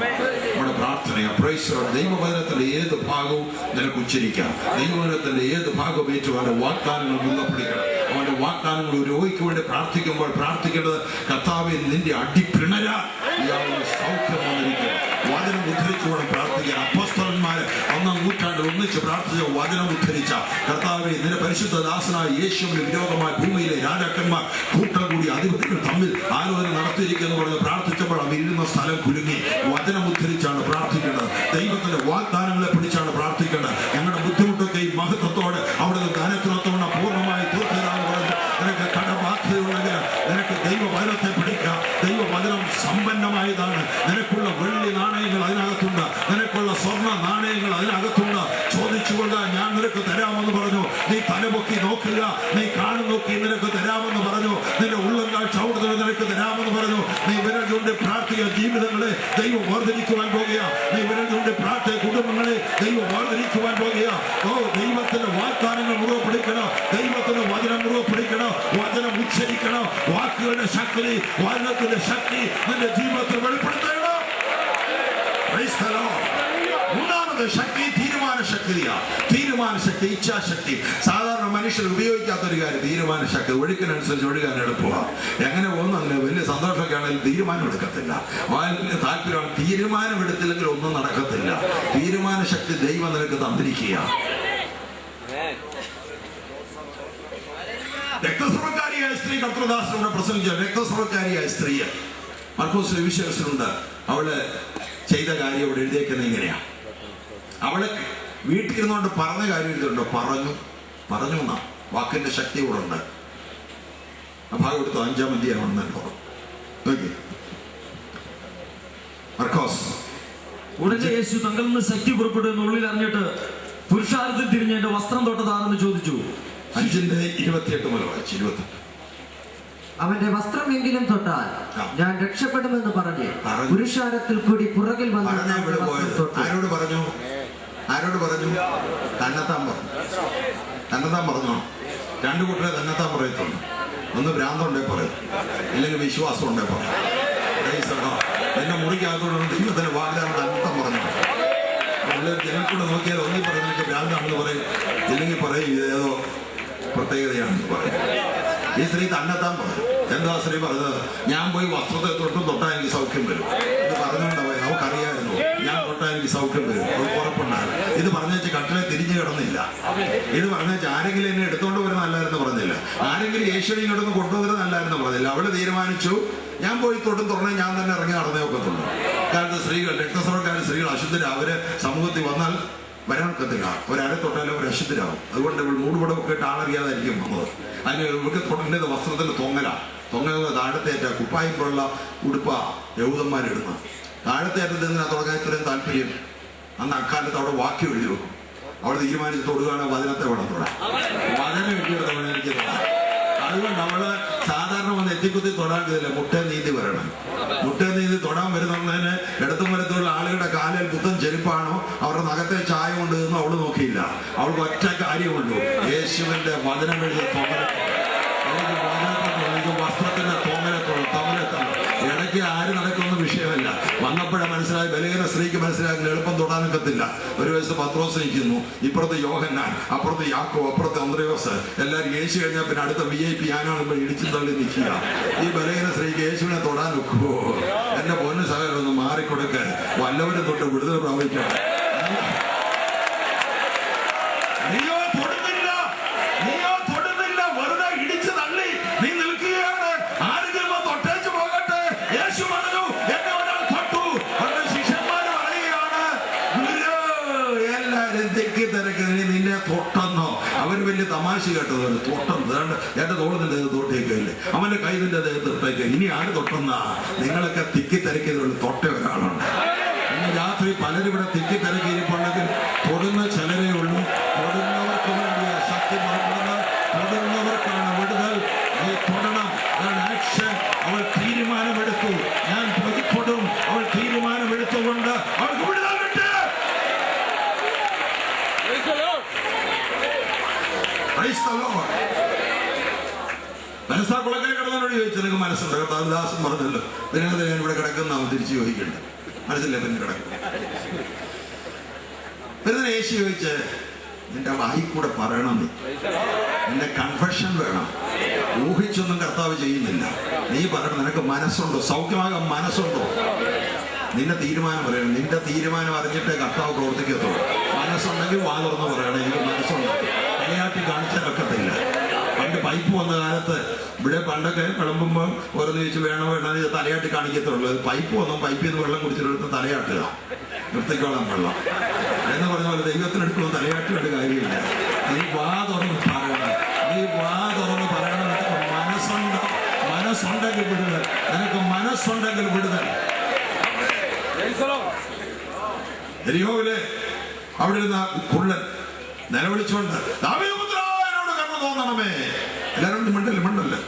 S1: നമ്മുടെ പ്രാർത്ഥനയാണ്. Praise the Lord. ദൈവവചനത്തിന്റെ ഏത് ഭാഗവും നിനക്ക് ഉച്ചരിക്കാം. ദൈവവചനത്തിന്റെ ഏത് ഭാഗവും ഏറ്റു അവന്റെ വാഗ്ദാനങ്ങൾ മുന്നപ്പിടിക്കണം. അവന്റെ വാഗ്ദാനങ്ങൾ ഒരു രോഗിക്ക് വേണ്ടി പ്രാർത്ഥിക്കുമ്പോൾ പ്രാർത്ഥിക്കേണ്ടത്, കർത്താവേ നിന്റെ അടിപ്പിണരാ ഇയാളുടെ സൗഖ്യം വന്നിരിക്കണം. വചനം ഉദ്ധരിച്ചുകൊണ്ട് പ്രാർത്ഥിക്കാൻ അപ്പോസ്തലന്മാര് 1-ാം നൂറ്റാണ്ടിൽ ഒന്നിച്ച് പ്രാർത്ഥിച്ച വചനം ഉദ്ധരിച്ച കർത്താവേ നിന്റെ പരിശുദ്ധ ദാസനായ യേശുവിന് വിരോധമായി ഭൂമിയിലെ രാജാക്കന്മാർ കൂട്ടം കൂടി അധിപതികൾ തമ്മിൽ ആലോചന നടത്തിയിരിക്കുന്നു പറഞ്ഞ് പ്രാർത്ഥിച്ചപ്പോൾ അവർ ഇരുന്ന സ്ഥലം കുലുങ്ങി. വചനം ഉദ്ധരിച്ചാണ് പ്രാർത്ഥിക്കേണ്ടത്. ദൈവത്തിന്റെ വാഗ്ദാനങ്ങളെ പിടിച്ചാണ് പ്രാർത്ഥിക്കേണ്ടത്. ഞങ്ങളുടെ ബുദ്ധിമുട്ടൊക്കെ ഈ മഹത്വത്തോടെ അവിടുത്തെ ധനത്തിനത്തോടെ പൂർണ്ണമായി തീർത്തരാന്ന് പറഞ്ഞു. നിനക്ക് കടബാധ്യതയുണ്ടെങ്കിൽ നിനക്ക് ദൈവവചനത്തെ പിടിക്കാം. ദൈവവചനം സമ്പന്നമായതാണ്. നിനക്കുള്ള വെള്ളി നാണയങ്ങൾ അതിനകത്തുണ്ട്. നിനക്കുള്ള സ്വർണ്ണ നാണയങ്ങൾ അതിനകത്തുണ്ട്. ചോദിച്ചുകൊണ്ട് ഞാൻ നിനക്ക് തരാമെന്ന് പറഞ്ഞു. നീ തലപൊക്കി നോക്കുക. നീ കാണും നോക്കി നിനക്ക് തരാമെന്ന് പറഞ്ഞു. നിന്റെ ഉള്ളങ്കാൽ ചവിടുന്നത് നിനക്ക് തരാമെന്ന് പറഞ്ഞു. നീ വിരൽ കൊണ്ട് പ്രാർത്ഥിക്കുക. ജീവിതങ്ങളെ ദൈവം വേർതിരിക്കുവാൻ പോകുക. നീ വിരൽ കൊണ്ട് പ്രാർത്ഥിക. കുടുംബങ്ങളെ ദൈവം വേർതിരിക്കുവാൻ പോകുക. ഓ, ദൈവത്തിന്റെ വാഗ്ദാനങ്ങൾ മുറുകെ പിടിക്കണം. ദൈവത്തിന്റെ വചനം മുറുകെ പിടിക്കണം. വചനം ഉച്ചരിക്കണം. വാക്കുകളുടെ ശക്തി, വചനത്തിന്റെ ശക്തി നിന്റെ ജീവിതത്തിൽ വെളിപ്പെടുത്തണം. മൂന്നാമത് ശക്തി തീരുമാന ശക്തിയാണ്. തീരുമാന ശക്തി, ഇച്ഛാശക്തി. സാധാരണ മനുഷ്യർ ഉപയോഗിക്കാത്തൊരു കാര്യം തീരുമാന ശക്തി. ഒഴുക്കിനനുസരിച്ച് ഒഴുകാൻ എളുപ്പമാണ്. എങ്ങനെ പോകുന്നു അതിന് വലിയ സന്തോഷമൊക്കെ ആണെങ്കിൽ തീരുമാനം എടുക്കത്തില്ല. വലിയ താല്പര്യമാണ്. തീരുമാനമെടുത്തില്ലെങ്കിൽ ഒന്നും നടക്കത്തില്ല. തീരുമാന ശക്തി ദൈവം നിനക്ക് തന്നിരിക്കുക. രക്തസ്രവക്കാരിയായ സ്ത്രീ കർത്തൃദാസനോട് പ്രസംഗിച്ച രക്തസ്രവക്കാരിയായ സ്ത്രീ മർക്കോസിലെ വിശ്വാസത്തിലുണ്ട്. അവള് ചെയ്ത കാര്യം അവിടെ എഴുതിയേക്കുന്നത് ഇങ്ങനെയാ. അവള് വീട്ടിൽ ഇരുന്നുകൊണ്ട് പറഞ്ഞ കാര്യം എഴുതിയിട്ടുണ്ടോ? പറഞ്ഞു എന്നാ വാക്കിന്റെ ശക്തി കൂടെ ഉണ്ട്. ആ ഭാഗം എടുത്തു. 5-ാം അധ്യായമാണെന്ന് നോക്കി. മർക്കോസ്.
S2: ഉടനെ യേശു തങ്ങളിൽ നിന്ന് ശക്തി പുറപ്പെടുന്ന ഉള്ളിൽ അറിഞ്ഞിട്ട് പുരുഷാരത്തിൽ തിരിഞ്ഞ് എന്റെ വസ്ത്രം തൊട്ടതാണെന്ന് ചോദിച്ചു.
S1: 5:28 മുതൽ വായിച്ചു. 28.
S2: അവന്റെ വസ്ത്രമെങ്കിലും തൊട്ടാൽ ഞാൻ രക്ഷപ്പെടുമെന്ന് പറഞ്ഞ് പുരുഷാരത്തിൽ കൂടി പുറകിൽ വന്ന്
S1: ആരോട് പറഞ്ഞു? തന്നെത്താൻ പറഞ്ഞോ? രണ്ടു കൂട്ടരെ തന്നെത്താൻ പറയത്തുള്ളൂ. ഒന്ന് ഭ്രാന്തുണ്ടേ പറയും, ഇല്ലെങ്കിൽ വിശ്വാസം ഉണ്ടേ പറയും. എന്നെ മുറിക്കകത്തോട് ദൈവത്തിന്റെ വാഗ്ദാനം തന്നെത്താൻ പറഞ്ഞു. ജനക്കൂടെ നോക്കിയാൽ ഒന്നി പറയും എനിക്ക് ഭ്രാന്താണെന്ന് പറയും, ഇല്ലെങ്കിൽ പറയും ഇതേതോ പ്രത്യേകതയാണെന്ന് പറയും. ഈ സ്ത്രീ തന്നെത്താൻ പറഞ്ഞു. എന്താ സ്ത്രീ പറഞ്ഞത്? ഞാൻ പോയി വസ്ത്രത്തെ തൊട്ടാൽ എനിക്ക് സൗഖ്യം വരും. ഇത് പറഞ്ഞുകൊണ്ടായി അവൾക്കറിയായിരുന്നു ഞാൻ തൊട്ടാൽ എനിക്ക് സൗഖ്യം വരും. ഉറപ്പുണ്ടായിരുന്നു. ഇത് പറഞ്ഞേച്ച് കട്ടിലെ തിരിഞ്ഞു കിടന്നില്ല. ഇത് പറഞ്ഞേച്ച് ആരെങ്കിലും എന്നെ എടുത്തോണ്ട് വരുന്നല്ലായിരുന്നു പറഞ്ഞില്ല. ആരെങ്കിലും യേശുവിനെ ഇങ്ങോട്ടൊന്ന് കൊണ്ടുവരുന്നല്ലായിരുന്നു പറഞ്ഞില്ല. അവള് തീരുമാനിച്ചു ഞാൻ പോയി തുറന്നേ ഞാൻ തന്നെ ഇറങ്ങി നടന്നേ ഒക്കത്തുള്ളൂ. കാരണം സ്ത്രീകൾ, രക്തസ്രവക്കാരുടെ സ്ത്രീകൾ അശുദ്ധരാ. അവര് സമൂഹത്തിൽ വന്നാൽ വരാനൊക്കത്തില്ല. ഒരാളെ തൊട്ടാലും അവർ അശുദ്ധരാകും. അതുകൊണ്ട് ഇവൾ മൂടുപടമൊക്കെ ഇട്ട് ആളറിയാതായിരിക്കും വന്നത്. അതിന് ഇവർക്ക് തൊടേണ്ടത് വസ്ത്രത്തിന്റെ തൊങ്ങല താഴത്തേറ്റ കുപ്പായപ്പോലുള്ള ഉടുപ്പ യഹൂദന്മാരിടുന്ന താഴത്തേറ്റത്തിൽ നിന്നാ തുടങ്ങാൻ ഇത്രയും താല്പര്യം. അന്ന് അക്കാലത്ത് അവിടെ വാക്യം എഴുതി വെക്കും. അവിടെ തീരുമാനിച്ച് തൊടുകയാണ് വചനത്തെ വേണം തൊടാൻ. വചനം എഴുതിയെടുത്തവളെ എനിക്ക് തൊടാം. അതുകൊണ്ട് അവള് സാധാരണ വന്ന് എത്തിക്കുത്തി തൊടാൻ കഴിയില്ല. മുട്ടേ നീന്തി വരണം. മുട്ടേ നീന്തി തൊടാൻ വരുന്നതിന് ഇടത്തും വലത്തുള്ള ആളുകളുടെ കാലിൽ പുത്തൻ ചെരുപ്പാണോ അവരുടെ നഖത്തെ ചായ കൊണ്ടുവന്നു അവള് നോക്കിയില്ല. അവൾക്ക് ഒറ്റ കാര്യമുള്ളൂ, യേശുവിന്റെ വചനം എഴുതിയ വസ്ത്രത്തിന്റെ തമലത്താണ്. ഇടയ്ക്ക് ആര് നടക്കുന്ന വിഷയമല്ല. വന്നപ്പോഴേ മനസ്സിലായി. ബലഹീന സ്ത്രീക്ക് മനസ്സിലാക്കി എളുപ്പം തൊടാനൊക്കത്തില്ല. ഒരു വയസ്സ് പത്രോസ് നിൽക്കുന്നു, ഇപ്പുറത്ത് യോഹന്നാൻ, അപ്പുറത്ത് യാക്കോ, അപ്പുറത്ത് അന്ത്രയോസ്. എല്ലാവരും യേശു കഴിഞ്ഞാൽ പിന്നെ അടുത്ത VIP ഞാനാണ് ഇടിച്ചു തള്ളി നിൽക്കുക. ഈ ബലഹീന സ്ത്രീക്ക് യേശുവിനെ തൊടാൻ ഒക്കുവോ? എന്റെ പൊന്നു സഹോദരൻ ഒന്ന് മാറിക്കൊടുക്ക. വല്ലവരും തൊട്ട് വിടുതൽ പ്രാപിക്കാം. വെറുതെ ഇടിച്ചു തള്ളി നീ നിൽക്കുകയാണ്. ആരെങ്കിലും തൊട്ടേച്ച് പോകട്ടെ. യേശു പറഞ്ഞു എന്നെ ഒരാൾ തൊട്ടു. അവരുടെ ശിഷ്യന്മാര് പറയുകയാണ് എല്ലാരും തെക്കി തിരക്ക് നിന്നെ തൊട്ടെന്നോ. അവർ ഒരു വലിയ തമാശ കേട്ടത്, തൊട്ടം എന്റെ തോളത്തിന്റെ തൊട്ടേക്കല്ലേ, അവന്റെ കൈ നിന്റെ തൊട്ടേക്ക്. ഇനി ആര് തൊട്ടെന്നാ? നിങ്ങളൊക്കെ തിക്കി തിരക്കിയതുകൊണ്ട് തൊട്ട ഒരാളുണ്ട്. ഇന്ന് രാത്രി പലരും ഇവിടെ തിക്കി തിരക്കിയിരിപ്പുണ്ടെങ്കിൽ തൊടുന്ന ചിലരേ ഉള്ളൂ. തൊടുന്നവർക്ക് വേണ്ടിയ ശക്തി പുറപ്പെടുന്നത്, തൊടുന്നവർക്കാണ് വിടുതൽ. നീ തൊടണം, ആക്ഷൻ. അവൾ തീരുമാനമെടുത്തു, ഞാൻ തൊടും. അവൾ തീരുമാനമെടുത്തുകൊണ്ട് അവൾക്ക് വിടുതൽ കിട്ടി. മനസ്സാക്കുളക്കര കിടന്നോട് ചോദിച്ചു, നിനക്ക് മനസ്സുണ്ട്? കർത്താവ് ദാസൻ പറഞ്ഞല്ലോ, ഇതിനകത്ത് ഞാൻ ഇവിടെ കിടക്കുന്ന തിരിച്ചു ചോദിക്കണ്ട, മനസ്സില്ല പിന്നെ കിടക്കും. പിന്നെ യേശു ചോദിച്ച്, നിന്റെ വായിൽ കൂടെ പറയണം, നിന്റെ കൺഫെഷൻ വേണം. ഊഹിച്ചൊന്നും കർത്താവ് ചെയ്യുന്നില്ല. നീ പറയണം, നിനക്ക് മനസ്സുണ്ടോ? സൗഖ്യമാകാൻ മനസ്സുണ്ടോ? നിന്റെ തീരുമാനം പറയണം. നിന്റെ തീരുമാനം അറിഞ്ഞിട്ടേ കർത്താവ് പ്രവർത്തിക്കത്തുള്ളൂ. മനസ്സുണ്ടെങ്കിൽ വാ തുറന്ന് പറയണം, എനിക്ക് മനസ്സുണ്ട്. തലയാട്ടി കാണിച്ചാലൊക്കത്തില്ല. പണ്ട് പൈപ്പ് വന്ന കാലത്ത് ഇവിടെ പണ്ടൊക്കെ വിളമ്പുമ്പോൾ ഓരോന്ന് ചോദിച്ചു വേണോ വേണോ തലയാട്ടി കാണിക്കത്തുള്ളൂ. പൈപ്പ് വന്നു, പൈപ്പിൽ നിന്ന് വെള്ളം കുടിച്ചിട്ട് തലയാട്ടുക, നിർത്തിക്കോളാം വെള്ളം എന്ന് പറഞ്ഞ പോലെ ദൈവത്തിനെടുക്കുമ്പോൾ തലയാട്ടിയുടെ കാര്യമില്ല. നീ വാ തുറന്ന് പറയണം, നീ വാ തുറന്ന് പറയണം. നിനക്ക് മനസ്സുണ്ട്, മനസ്സുണ്ടെങ്കിൽ വിടുതൽ. നിനക്ക് മനസ്സുണ്ടെങ്കിൽ വിടുതൽ. എരിഹോവിലെ അവിടെ ഇരുന്ന കുള്ളൻ നിലവിളിച്ചുകൊണ്ട്, എന്നോട് കണ്ണു തോന്നണമേ. എല്ലാവരും മിണ്ടല്ലേ.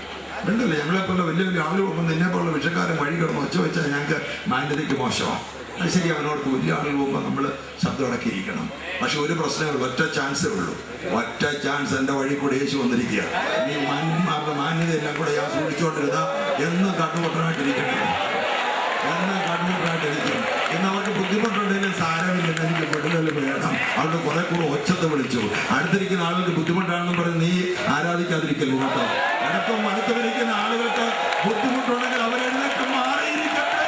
S1: ഞങ്ങളെപ്പോലെ വലിയ വലിയ ആളുകൾ പോകുമ്പോൾ നിന്നെപ്പോലുള്ള വിഷക്കാരൻ വഴി കിടന്ന് ഒച്ച വെച്ചാൽ ഞങ്ങൾക്ക് മാന്യതയ്ക്ക് മോശമാണ്. അത് ശരി, അവനോടത്ത് വലിയ ആളുകൾ പോകുമ്പോൾ നമ്മൾ ശബ്ദം അടക്കിയിരിക്കണം. പക്ഷെ ഒരു പ്രശ്നമേ ഉള്ളൂ, ഒറ്റ ചാൻസേ ഉള്ളൂ. ഒറ്റ ചാൻസ്. എൻ്റെ വഴി കൂടെ യേശു വന്നിരിക്കുക. നീ മാന്യന്മാരുടെ മാന്യതയെല്ലാം കൂടെ ഞാൻ സൂക്ഷിച്ചുകൊണ്ടിരുന്ന എന്നും കാട്ടുപൊട്ടനായിട്ടിരിക്കണം, എന്നും കാട്ടുപൊട്ടനായിട്ടിരിക്കണം. ഇന്ന് അവർക്ക് ബുദ്ധിമുട്ടുണ്ടെങ്കിലും സാരമില്ലെന്ന് എനിക്ക് വിടുതൽ വേണം. അവരുടെ കുറെ കൂടെ ഒച്ചത്ത് വിളിച്ചു. അടുത്തിരിക്കുന്ന ആളുകൾക്ക് ബുദ്ധിമുട്ടാണെന്ന് പറഞ്ഞ് നീ ആരാധിക്കാതിരിക്കല്ലോ കേട്ടോ. ഇടത്തും അടുത്തിരിക്കുന്ന ആളുകൾക്ക് ബുദ്ധിമുട്ടുണ്ടെങ്കിൽ അവരെഴുന്നേറ്റ് മാറിയിരിക്കട്ടെ.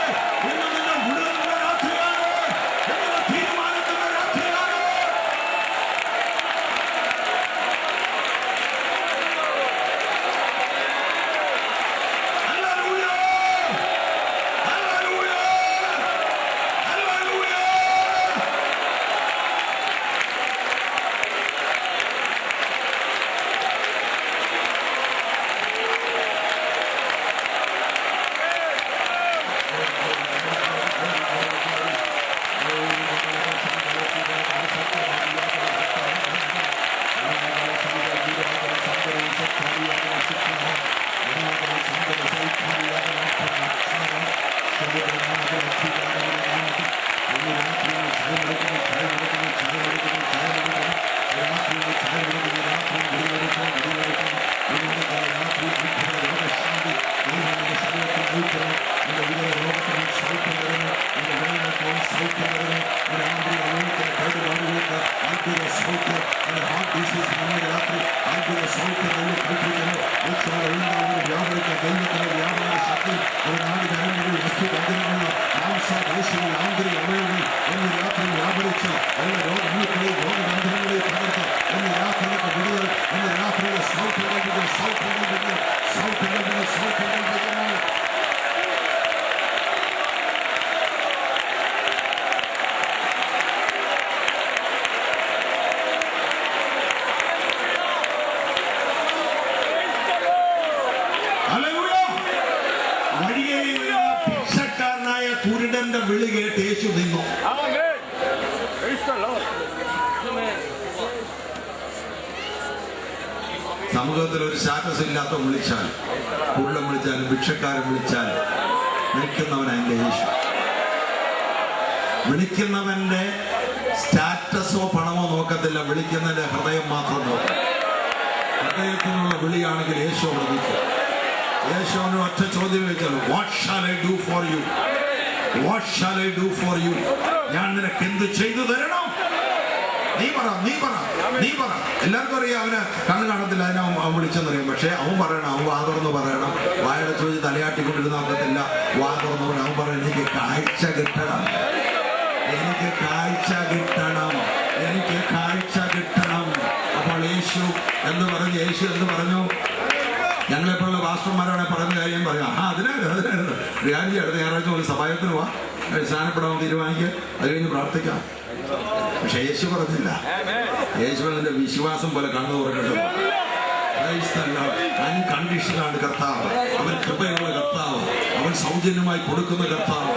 S1: കുരുടന്റെ വിളി കേട്ട് യേശു നിന്നു. സമൂഹത്തിൽ ഒരു സ്റ്റാറ്റസ് ഇല്ലാത്ത വിളിച്ചാൽ, കുരുടൻ വിളിച്ചാലും ഭിക്ഷക്കാരൻ വിളിച്ചാൽ വിളിക്കുന്നവനാ എന്റെ യേശു. വിളിക്കുന്നവന്റെ സ്റ്റാറ്റസോ പണമോ നോക്കത്തില്ല, വിളിക്കുന്നതിന്റെ ഹൃദയം മാത്രം നോക്കും. ഹൃദയത്തിനുള്ള വിളിയാണെങ്കിൽ യേശു അവിടെ നിൽക്കും. യേശുവിന് ഒറ്റ ചോദ്യം ചോദിച്ചാൽ, what shall I do for you? What shall I do for you? ഞാൻ നിനക്ക് എന്ത് ചെയ്തു തരണം? നീ പറ. എല്ലാവർക്കും അറിയാം അവന് കണ്ണ് കാണത്തില്ല, അതിനെ അവൻ വിളിച്ചെന്നറിയാം. പക്ഷെ അവൻ പറയണം, അവൻ വാ തുറന്ന് പറയണം. വായുടെ ചോദിച്ച് തലയാട്ടിക്കൊണ്ടിരുന്ന നോക്കത്തില്ല. വാ തുറന്ന് അവൻ പറയണം, എനിക്ക് കാഴ്ച കിട്ടണം, എനിക്ക് കാഴ്ച കിട്ടണം. അപ്പോൾ യേശു എന്ന് പറഞ്ഞു ഞങ്ങളെപ്പോലുള്ള പാസ്റ്റർമാരാണ് പറയുന്ന കാര്യം പറയാം. അതിനായിരുന്നു റിയാലിറ്റി അടുത്ത ഞായറാഴ്ച മുതൽ സഭായത്തിന് പോവാം, സ്നാനപ്പെടാൻ തീരുമാനിക്കുക, അത് കഴിഞ്ഞ് പ്രാർത്ഥിക്കാം. പക്ഷെ യേശു പറഞ്ഞില്ല. യേശു അതിന്റെ വിശ്വാസം പോലെ കണ്ണു തുറക്കട്ടെ. അൺകണ്ടീഷനാണ് കർത്താവ്. അവൻ കൃപയുള്ള കർത്താവ്. അവൻ സൗജന്യമായി കൊടുക്കുന്ന കർത്താവ്.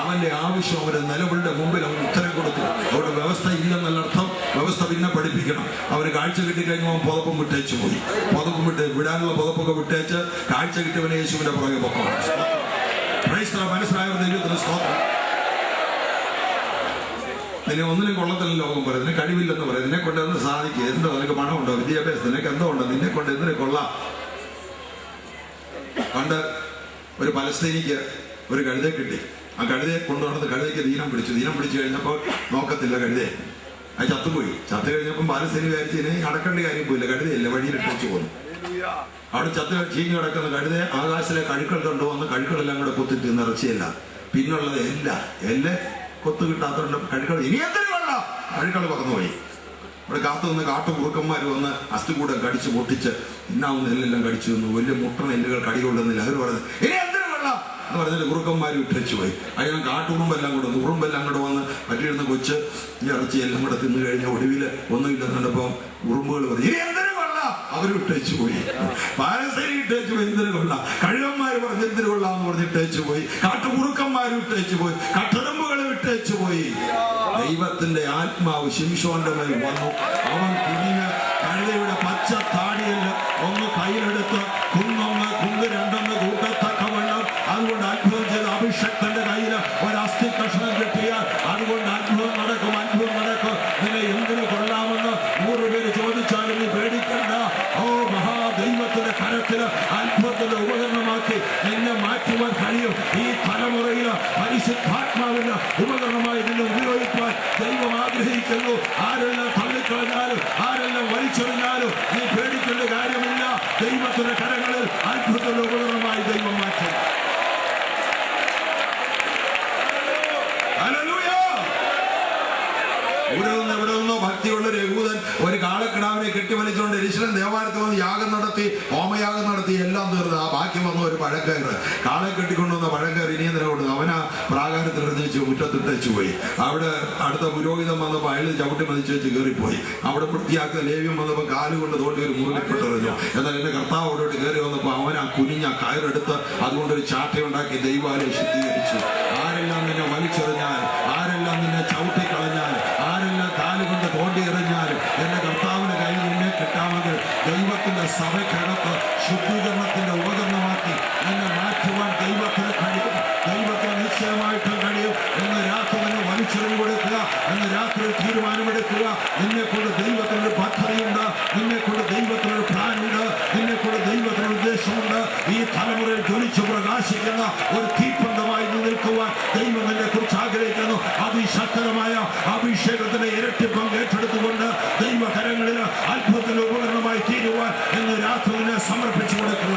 S1: അവന്റെ ആവശ്യം അവന്റെ നിലവിളുടെ മുമ്പിൽ അവൻ ഉത്തരം കൊടുത്തു. അവിടെ വ്യവസ്ഥ ഇല്ലെന്നല്ല അർത്ഥം. വ്യവസ്ഥ പിന്നെ പഠിപ്പിക്കണം. അവന് കാഴ്ച കിട്ടിക്കഴിഞ്ഞാൽ അവൻ പുതപ്പും വിട്ടേച്ചു പോയി. പുതപ്പും വിടാനുള്ള പുതപ്പൊക്കെ വിട്ടേച്ച് കാഴ്ച കിട്ടിയവനെ യേശുവിന്റെ പുറകെ പൊക്കണം. മനസ്സിലായവർ ദൈവത്തിന് സ്തോത്രം. നിന്നെ ഒന്നിനും കൊള്ളത്തില്ല ലോകം പറയും. നിന്നെ കഴിവില്ലെന്ന് പറയും. നിന്നെ കൊണ്ട് ഒന്ന് സാധിക്കുക. എന്തോ നിനക്ക് പണമുണ്ടോ, വിദ്യാഭ്യാസം, നിനക്ക് എന്തോ ഉണ്ടോ, നിന്നെ കൊണ്ട് എന്തിനു കൊള്ളാം. പണ്ട് ഒരു പലസ്തീനിക്ക് ഒരു കഴുതയെ കിട്ടി. ആ കഴുതയെ കൊണ്ടുവന്നത് കഴുതയ്ക്ക് ദീനം പിടിച്ചു കഴിഞ്ഞപ്പോൾ നോക്കത്തില്ല കഴുതയെ. അത് ചത്തുപോയി. ചത്തു കഴിഞ്ഞപ്പോൾ പാലസ്തീനി വിചാരിച്ച് ഇനി അടക്കേണ്ട കാര്യം പോയില്ല. കഴുതയില്ല, വഴിയിലിട്ട് വെച്ച് പോന്നു. അവിടെ ചീഞ്ഞ് കിടക്കുന്ന കഴുതയെ ആകാശത്തിലെ കഴുക്കൾ കൊണ്ടുവന്ന് കഴുക്കളെല്ലാം കൂടെ കുത്തി തിന്ന് ഇറച്ചിയല്ല. പിന്നുള്ളത് എല്ലാം കൊത്തു കിട്ടാത്തതുകൊണ്ട് കഴുക്കൾ ഇനി എന്തൊരു കൊള്ളാം. കഴുക്കൾ പറന്നുപോയി. ഇവിടെ കാത്തു നിന്ന് കാട്ടുകുറുക്കന്മാർ വന്ന് അസ്ഥികൂടം കടിച്ച് പൊട്ടിച്ച് ഇന്നാവുന്ന നെല്ലെല്ലാം കടിച്ചു വന്നു. വലിയ മുട്ട നെല്ലുകൾ കടികൊള്ളുന്നില്ല. അവർ പറഞ്ഞു ഇനി എന്തൊരു കൊള്ളാം എന്ന് പറഞ്ഞിട്ട് കുറുക്കന്മാർ വിട്ടു പോയി. അതിന് കാട്ടുകുറുമ്പെല്ലാം കൂടെ ഉറുമ്പെല്ലാം കൂടെ വന്ന് പറ്റിയിരുന്ന കൊച്ച് ഈ ഇറച്ചി എല്ലാം കൂടെ തിന്നു കഴിഞ്ഞ ഒടുവിൽ ഒന്നുമില്ലെന്ന് കണ്ടപ്പോൾ ഉറുമ്പുകൾ പറഞ്ഞു ഇനി എന്തൊരു കൊള്ളാം. അവർ വിട്ടേച്ചു പോയി. പാരസരി ഇട്ടേച്ചു പോയി. എന്തിനു കൊള്ളാം. കഴുകന്മാർ പറഞ്ഞ് എന്തിനു കൊള്ളാന്ന് പറഞ്ഞിട്ടേച്ചു പോയി. കാട്ടുകുറുക്കന്മാർ വിട്ടേച്ചു പോയി. കട്ടുറുമ്പുകൾ വിട്ടേച്ചു പോയി. ദൈവത്തിന്റെ ആത്മാവ് ശിംശോന്റെ മേൽ വന്നു. അവൻ കുഞ്ഞിന് കഴുതയുടെ പച്ച താടിയിൽ ഒന്ന് കയ്യിലെടുത്ത് കുന്ന് രണ്ടെന്ന് കൂട്ടത്തക്കവണ്ണം അതുകൊണ്ട് അത്ഭുതം ചെയ്ത് അഭിഷക്തന്റെ കയ്യിൽ ഒരു അസ്ഥി കഷ്ണം കിട്ടിയാൽ അതുകൊണ്ട് അത്ഭുതം നടക്കും. നിന്നെ എന്തിനു കൊള്ളാമെന്ന് 100 പേര് ചോദിച്ചാലും നീ പേടിക്കണ്ട. ഓ മഹാദൈവത്തിന്റെ കരത്തില് അത്ഭുതത്തിന്റെ ഉപകരണമാക്കി നിന്നെ മാറ്റുവാൻ കഴിയും. ഈ തലമുറയിൽ പരിശുദ്ധാത്മാവിന് ഉപകരണമായി നിന്നെ ഉപയോഗിക്കാൻ ദൈവം ആഗ്രഹിക്കുന്നു. ആരെല്ലാം തള്ളിക്കളഞ്ഞാലും ആരെല്ലാം വലിച്ചെറിഞ്ഞാലും നീ പേടിക്കേണ്ട കാര്യമില്ല. ദൈവത്തിന്റെ കരങ്ങളിൽ അത്ഭുതത്തിന്റെ ഉപകരണമായി ദൈവം മാറ്റും. ഇവിടെ നിന്നോ ഭക്തിയുള്ള യഹൂദൻ ഒരു കാളക്കിടാവിനെ കെട്ടിവലിച്ചുകൊണ്ട് യെരൂശലേം ദേവാലയത്തിൽ വന്ന് യാഗം നടത്തി, ഹോമയാഗം നടത്തി, എല്ലാം തീർന്നു. ആ ബാക്കി വന്ന ഒരു പഴങ്കയറ്, കാളെ കെട്ടിക്കൊണ്ടുവന്ന പഴങ്കയർ ഇനിയെന്തിനാ കൊണ്ട് അവനാ പ്രാകാരത്തിൽ എറിഞ്ഞു മുറ്റത്തിട്ടേച്ചു പോയി. അവിടെ അടുത്ത പുരോഹിതം വന്നപ്പോൾ അയാൾ ചവിട്ടി മതിച്ചു വെച്ച് കയറിപ്പോയി. അവിടെ വൃത്തിയാക്കുന്ന ലേവ്യം വന്നപ്പോൾ കാലുകൊണ്ട് തോണ്ടി ഒരു മൂലപ്പെട്ടെറിഞ്ഞു. എന്നാൽ എന്റെ കർത്താവ് അവിടോട്ട് കയറി വന്നപ്പോൾ അവൻ ആ കുനിഞ്ഞ കയറെടുത്ത് അതുകൊണ്ടൊരു ചാട്ടയുണ്ടാക്കി ദൈവാലയം ശുദ്ധീകരിച്ചു. ആരെല്ലാം നിന്നെ വലിച്ചെറിഞ്ഞാൽ, ആരെല്ലാം നിന്നെ ചവിട്ടിക്കളഞ്ഞാൽ, ആരെല്ലാം കാലുകൊണ്ട് തോണ്ടി എറിഞ്ഞാലും എന്റെ കർത്താവിന്റെ കയ്യിൽ നിന്നെ കിട്ടാമെങ്കിൽ ദൈവത്തിന്റെ സഭയ്ക്കകത്ത് ശുദ്ധീകരണത്തിന്റെ ഉപകരണമാക്കി നിന്നെ മാറ്റുവാൻ ദൈവത്തിന് കഴിയും. ദൈവത്തിന് നിശ്ചയമായിട്ടും കഴിയും. എന്ന് രാത്രി നിന്നെ വലിച്ചെറിഞ്ഞു കൊടുക്കുക. എന്ന് രാത്രി തീരുമാനമെടുക്കുക. നിന്നെ കൊണ്ട് ദൈവത്തിനൊരു പദ്ധതിയുണ്ട്. നിന്നെ കൊണ്ട് ദൈവത്തിനൊരു പ്ലാനുണ്ട്. നിന്നെ കൊണ്ട് ദൈവത്തിനൊരു ഉദ്ദേശമുണ്ട്. ഈ തലമുറയിൽ ജ്വലിച്ചു പ്രകാശിക്കുന്ന ഒരു തീപ്പന്തമായി നിൽക്കുവാൻ ദൈവം നിന്നെ കുറിച്ച് ആഗ്രഹിക്കുന്നു. അതിശക്തമായ അഭിഷേകത്തിന്റെ ഇരട്ടി പങ്കെടുത്തുകൊണ്ട് ദൈവകരങ്ങളിൽ അത്ഭുതത്തിന്റെ ഉപകരണമായി തീരുവാൻ എന്ന് രാത്രി നിന്നെ സമർപ്പിച്ചു കൊടുക്കുക.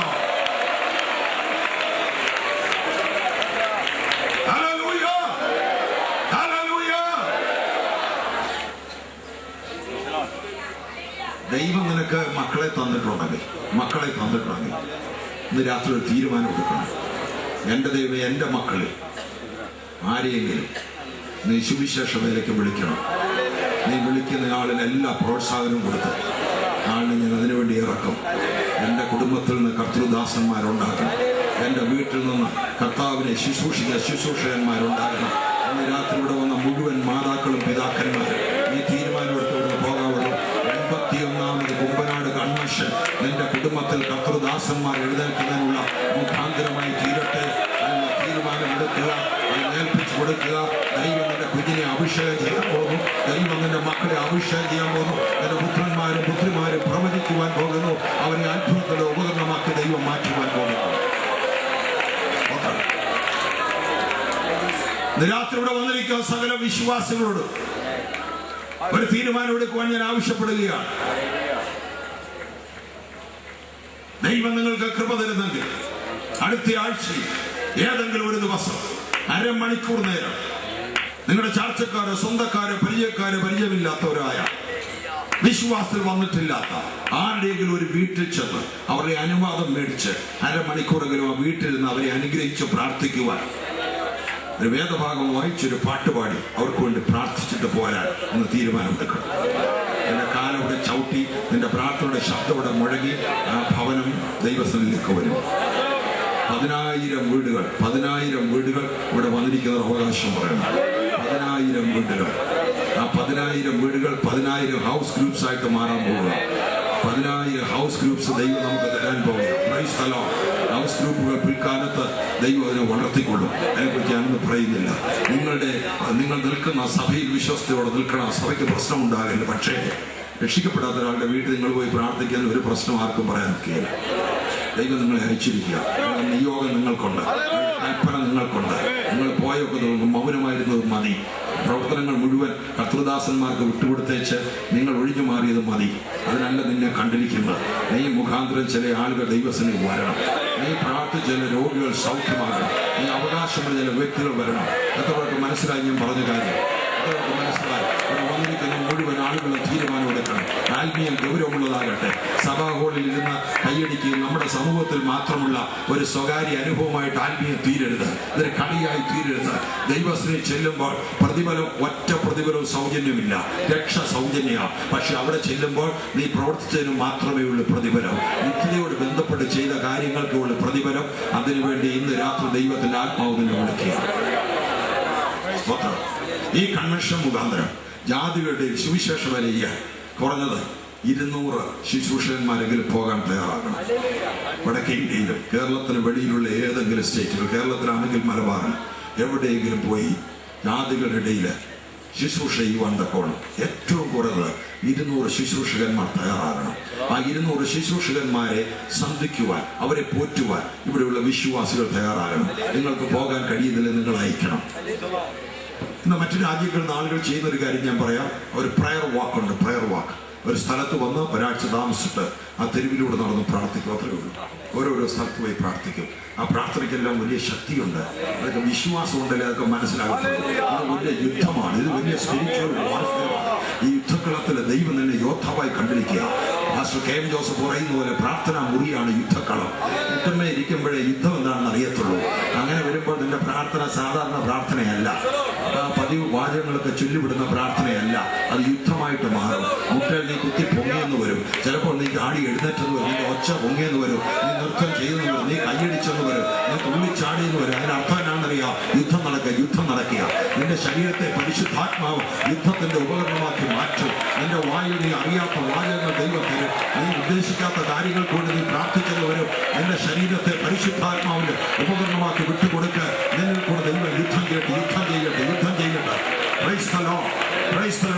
S1: ദൈവം നിനക്ക് മക്കളെ തന്നിട്ടുണ്ടെങ്കിൽ ഇന്ന് രാത്രി ഒരു തീരുമാനം എടുക്കണം. എൻ്റെ ദൈവം എൻ്റെ മക്കളിൽ ആരെയെങ്കിലും നീ സുവിശേഷ വേലയ്ക്ക് വിളിക്കണം. നീ വിളിക്കുന്ന ആളിന് എല്ലാ പ്രോത്സാഹനവും കൊടുത്ത് ആളിനെ ഞാൻ അതിനുവേണ്ടി ഇറക്കും. എൻ്റെ കുടുംബത്തിൽ നിന്ന് കർത്തൃദാസന്മാരുണ്ടാകണം. എൻ്റെ വീട്ടിൽ നിന്ന് കർത്താവിനെ ശുശ്രൂഷകന്മാരുണ്ടാകണം. ഇന്ന് രാത്രി ഇവിടെ വന്ന മുഴുവൻ മാതാക്കളും പിതാക്കന്മാരും ഈ തീരുമാനമെടുത്തുകൊണ്ട് പോകാവുള്ളൂ. 81ാമത് കുമ്പനാട് കൺവെൻഷൻ നിന്റെ കുടുംബത്തിൽ കർത്തൃദാസന്മാർ എഴുന്നേൽക്കുന്നതിനുള്ള മുഖാന്തരമായി തീരട്ടെ. അതിനുള്ള തീരുമാനമെടുക്കുക, ഏൽപ്പിച്ചു കൊടുക്കുക. ദൈവം നിന്റെ കുഞ്ഞിനെ അഭിഷേകം ചെയ്യാൻ പോകുന്നു. ദൈവം നിന്റെ മക്കളെ അഭിഷേകം ചെയ്യാൻ പോകുന്നു. നിന്റെ പുത്രന്മാരും പുത്രിമാരും പ്രവചിക്കുവാൻ പോകുന്നു. അവരെ അത്ഭുതത്തിന്റെ ഉപകരണമാക്കി ദൈവം മാറ്റുവാൻ പോകുന്നു. രാത്രി ഇവിടെ വന്നിരിക്കുന്ന സകല വിശ്വാസികളോട് ഒരു തീരുമാനം എടുക്കുവാൻ ഞാൻ ആവശ്യപ്പെടുകയാണ്. ദൈവം നിങ്ങൾക്ക് കൃപ തരുന്നെങ്കിൽ അടുത്ത ആഴ്ചയിൽ ഏതെങ്കിലും ഒരു ദിവസം അരമണിക്കൂർ നേരം നിങ്ങളുടെ ചാർച്ചക്കാരോ സ്വന്തക്കാരോ പരിചയമില്ലാത്തവരായ വിശ്വാസത്തിൽ വന്നിട്ടില്ലാത്ത ആരുടെയെങ്കിലും ഒരു വീട്ടിൽ ചെന്ന് അവരുടെ അനുവാദം മേടിച്ച് അരമണിക്കൂറെങ്കിലും ആ വീട്ടിൽ നിന്ന് അവരെ അനുഗ്രഹിച്ച് പ്രാർത്ഥിക്കുവാൻ ഒരു വേദഭാഗം വായിച്ചൊരു പാട്ടുപാടി അവർക്ക് വേണ്ടി പ്രാർത്ഥിച്ചിട്ട് പോരാൻ എന്ന് തീരുമാനമെടുക്കണം. എന്റെ കാലവിടെ ചവിട്ടി നിന്റെ പ്രാർത്ഥനയുടെ ശബ്ദം ഇവിടെ മുഴങ്ങി ആ ഭവനം ദൈവസന്നിധിയിലേക്ക് വരും. 10,000 വീടുകൾ ഇവിടെ വന്നിരിക്കുന്ന അവകാശം പറയണം. 10,000 വീടുകൾ. ആ 10,000 വീടുകൾ 10,000 ഹൗസ് ഗ്രൂപ്പ്സ് ആയിട്ട് മാറാൻ പോകുക. 10,000 ഹൗസ് ഗ്രൂപ്പ്സ് ദൈവം നമുക്ക് തരാൻ പോകുക. Praise the Lord. ഹൗസ് ഗ്രൂപ്പുകൾ പിൽക്കാലത്ത് ദൈവം അതിനെ വളർത്തിക്കൊള്ളും. അതിനെക്കുറിച്ച് ഞാനൊന്നും പറയുന്നില്ല. നിങ്ങൾ നിൽക്കുന്ന സഭയിൽ വിശ്വസ്തയോടെ നിൽക്കണം. സഭയ്ക്ക് പ്രശ്നം ഉണ്ടാകില്ല. പക്ഷേ രക്ഷിക്കപ്പെടാത്ത ഒരാളുടെ വീട്ടിൽ നിങ്ങൾ പോയി പ്രാർത്ഥിക്കാൻ ഒരു പ്രശ്നം ആർക്കും പറയാൻ ഒക്കെയില്ല. ദൈവം നിങ്ങളെ അയച്ചിരിക്കുക. നിയോഗം നിങ്ങൾക്കുണ്ട്, കൽപ്പന നിങ്ങൾക്കുണ്ട്. നിങ്ങൾ പോയൊക്കെ തോന്നും മൗനമായിരുന്നത് മതി. പ്രവർത്തനങ്ങൾ മുഴുവൻ കർത്തൃദാസന്മാർക്ക് വിട്ടുകൊടുത്തേച്ച് നിങ്ങൾ ഒഴിഞ്ഞു മാറിയത് മതി. അതിനല്ല നിന്നെ കണ്ടിരിക്കുന്നത്. നീ മുഖാന്തരം ചില ആളുകൾ ദൈവസന്നിധി വരണം. നീ പ്രാർത്ഥിച്ച ചില രോഗികൾ സൗഖ്യമാകണം. നീ അവകാശമുള്ള ചില വ്യക്തികൾ വരണം. എത്രവർക്ക് മനസ്സിലായി ഞാൻ പറഞ്ഞ കാര്യം? എത്രവർക്ക് മനസ്സിലായി? ഇവിടെ വന്നിരിക്കുന്ന മുഴുവൻ ആളുകളും തീരുമാനമെടുക്കണം. ആത്മീയം ഗൗരവമുള്ളതാകട്ടെ. സഭാ ഹാളിൽ ഇരുന്ന് കൈയടിക്കുകയും നമ്മുടെ സമൂഹത്തിൽ മാത്രമുള്ള ഒരു സ്വകാര്യ അനുഭവമായിട്ട് ആത്മീയം തീരരുത്. ഇതൊരു കളിയായി തീരരുത്. ദൈവസന്നിധി ചെല്ലുമ്പോൾ ഒറ്റ പ്രതിഫലവും സൗജന്യമില്ല. രക്ഷ സൗജന്യമാണ്. പക്ഷെ അവിടെ ചെല്ലുമ്പോൾ നീ പ്രവർത്തിച്ചതിന് മാത്രമേ ഉള്ളൂ പ്രതിഫലം. നിത്യതയോട് ബന്ധപ്പെട്ട് ചെയ്ത കാര്യങ്ങൾക്ക് ഉള്ള പ്രതിഫലം. അതിനുവേണ്ടി ഇന്ന് രാത്രി ദൈവത്തിന്റെ ആത്മാവ് നിന്നെ വിളിക്കുക. ഈ കൺവെൻഷൻ മുഖാന്തരം ജാതികളുടെ സുവിശേഷ വലയ്യ കുറഞ്ഞത് 200 ശുശ്രൂഷകന്മാരെങ്കിലും പോകാൻ തയ്യാറാകണം. വടക്കേ ഇന്ത്യയിലും കേരളത്തിന് വെളിയിലുള്ള ഏതെങ്കിലും സ്റ്റേറ്റുകൾ, കേരളത്തിലാണെങ്കിൽ മലബാറിൽ എവിടെയെങ്കിലും പോയി ജാതികളുടെ ഇടയിൽ ശുശ്രൂഷ ചെയ്യുവാൻ തക്കോണം ഏറ്റവും കുറവ് 200 ശുശ്രൂഷകന്മാർ തയ്യാറാകണം. ആ 200 ശുശ്രൂഷകന്മാരെ സന്ധിക്കുവാൻ, അവരെ പോറ്റുവാൻ ഇവിടെയുള്ള വിശ്വാസികൾ തയ്യാറാകണം. നിങ്ങൾക്ക് പോകാൻ കഴിയുന്നില്ല, നിങ്ങൾ അയക്കണം. ഇന്ന് മറ്റു രാജ്യങ്ങളിൽ നിന്ന് ആളുകൾ ചെയ്യുന്ന ഒരു കാര്യം ഞാൻ പറയാം. ഒരു പ്രയർ വാക്കുണ്ട്. പ്രയർ വാക്ക്. ഒരു സ്ഥലത്ത് വന്ന് ഒരാഴ്ച താമസിച്ചിട്ട് ആ തെരുവിലൂടെ നടന്ന് പ്രാർത്ഥിക്കും. അത്രയേ ഉള്ളൂ. ഓരോരോ സ്ഥലത്ത് പോയി പ്രാർത്ഥിക്കും. ആ പ്രാർത്ഥനയ്ക്കെല്ലാം വലിയ ശക്തിയുണ്ട്. അതൊക്കെ വിശ്വാസം ഉണ്ടല്ലേ അതൊക്കെ മനസ്സിലാകുന്നുള്ളൂ. ഇത് വലിയ യുദ്ധമാണ്. ഇത് വലിയ സ്പിരിച്വൽ വാർഫെയറാണ്. ഈ യുദ്ധക്കളത്തിൽ ദൈവം തന്നെ യോദ്ധാവായി കണ്ടിരിക്കുക. മാസ്റ്റർ കെ എം ജോസഫ് പറയുന്ന പോലെ പ്രാർത്ഥനാ മുറിയാണ് യുദ്ധക്കളം. യുദ്ധമേ ഇരിക്കുമ്പോഴേ യുദ്ധം എന്താണെന്ന് അറിയത്തുള്ളൂ. അങ്ങനെ വരുമ്പോൾ നിന്റെ പ്രാർത്ഥന സാധാരണ പ്രാർത്ഥനയല്ല. പതിവ് വാചകങ്ങളൊക്കെ ചൊല്ലിവിടുന്ന പ്രാർത്ഥനയല്ല. അത് യുദ്ധമായിട്ട് മാറും. മുട്ടൽ നീ കുത്തി പൊങ്ങിയെന്ന് വരും. ചിലപ്പോൾ നീ ആടി എഴുന്നേറ്റെന്ന് വരും. നിന്റെ ഒച്ച പൊങ്ങിയെന്ന് വരും. നീ നൃത്തം ചെയ്തെന്ന് വരും. നീ കൈയടിച്ചെന്ന് വരും. നീ തുള്ളിച്ചാടിയെന്ന് വരും. അതിന് അർത്ഥം എന്താണെന്നറിയാം? യുദ്ധം നടക്കുക. നിന്റെ ശരീരത്തെ പരിശുദ്ധാത്മാവ് യുദ്ധത്തിന്റെ ഉപകരണമാക്കി മാറ്റും. നിന്റെ വായിൽ നീ അറിയാത്ത വാചകങ്ങൾ ദൈവം തരും. നീ ഉദ്ദേശിക്കാത്ത കാര്യങ്ങൾ കൊണ്ട് നീ പ്രാർത്ഥിച്ചത് വരും. നിന്റെ ശരീരത്തെ പരിശുദ്ധാത്മാവിന്റെ ഉപകരണമാക്കി വിട്ടുകൊടുക്കുക. നിന്നിൽ കൂടെ ദൈവം യുദ്ധം ചെയ്യട്ടെ.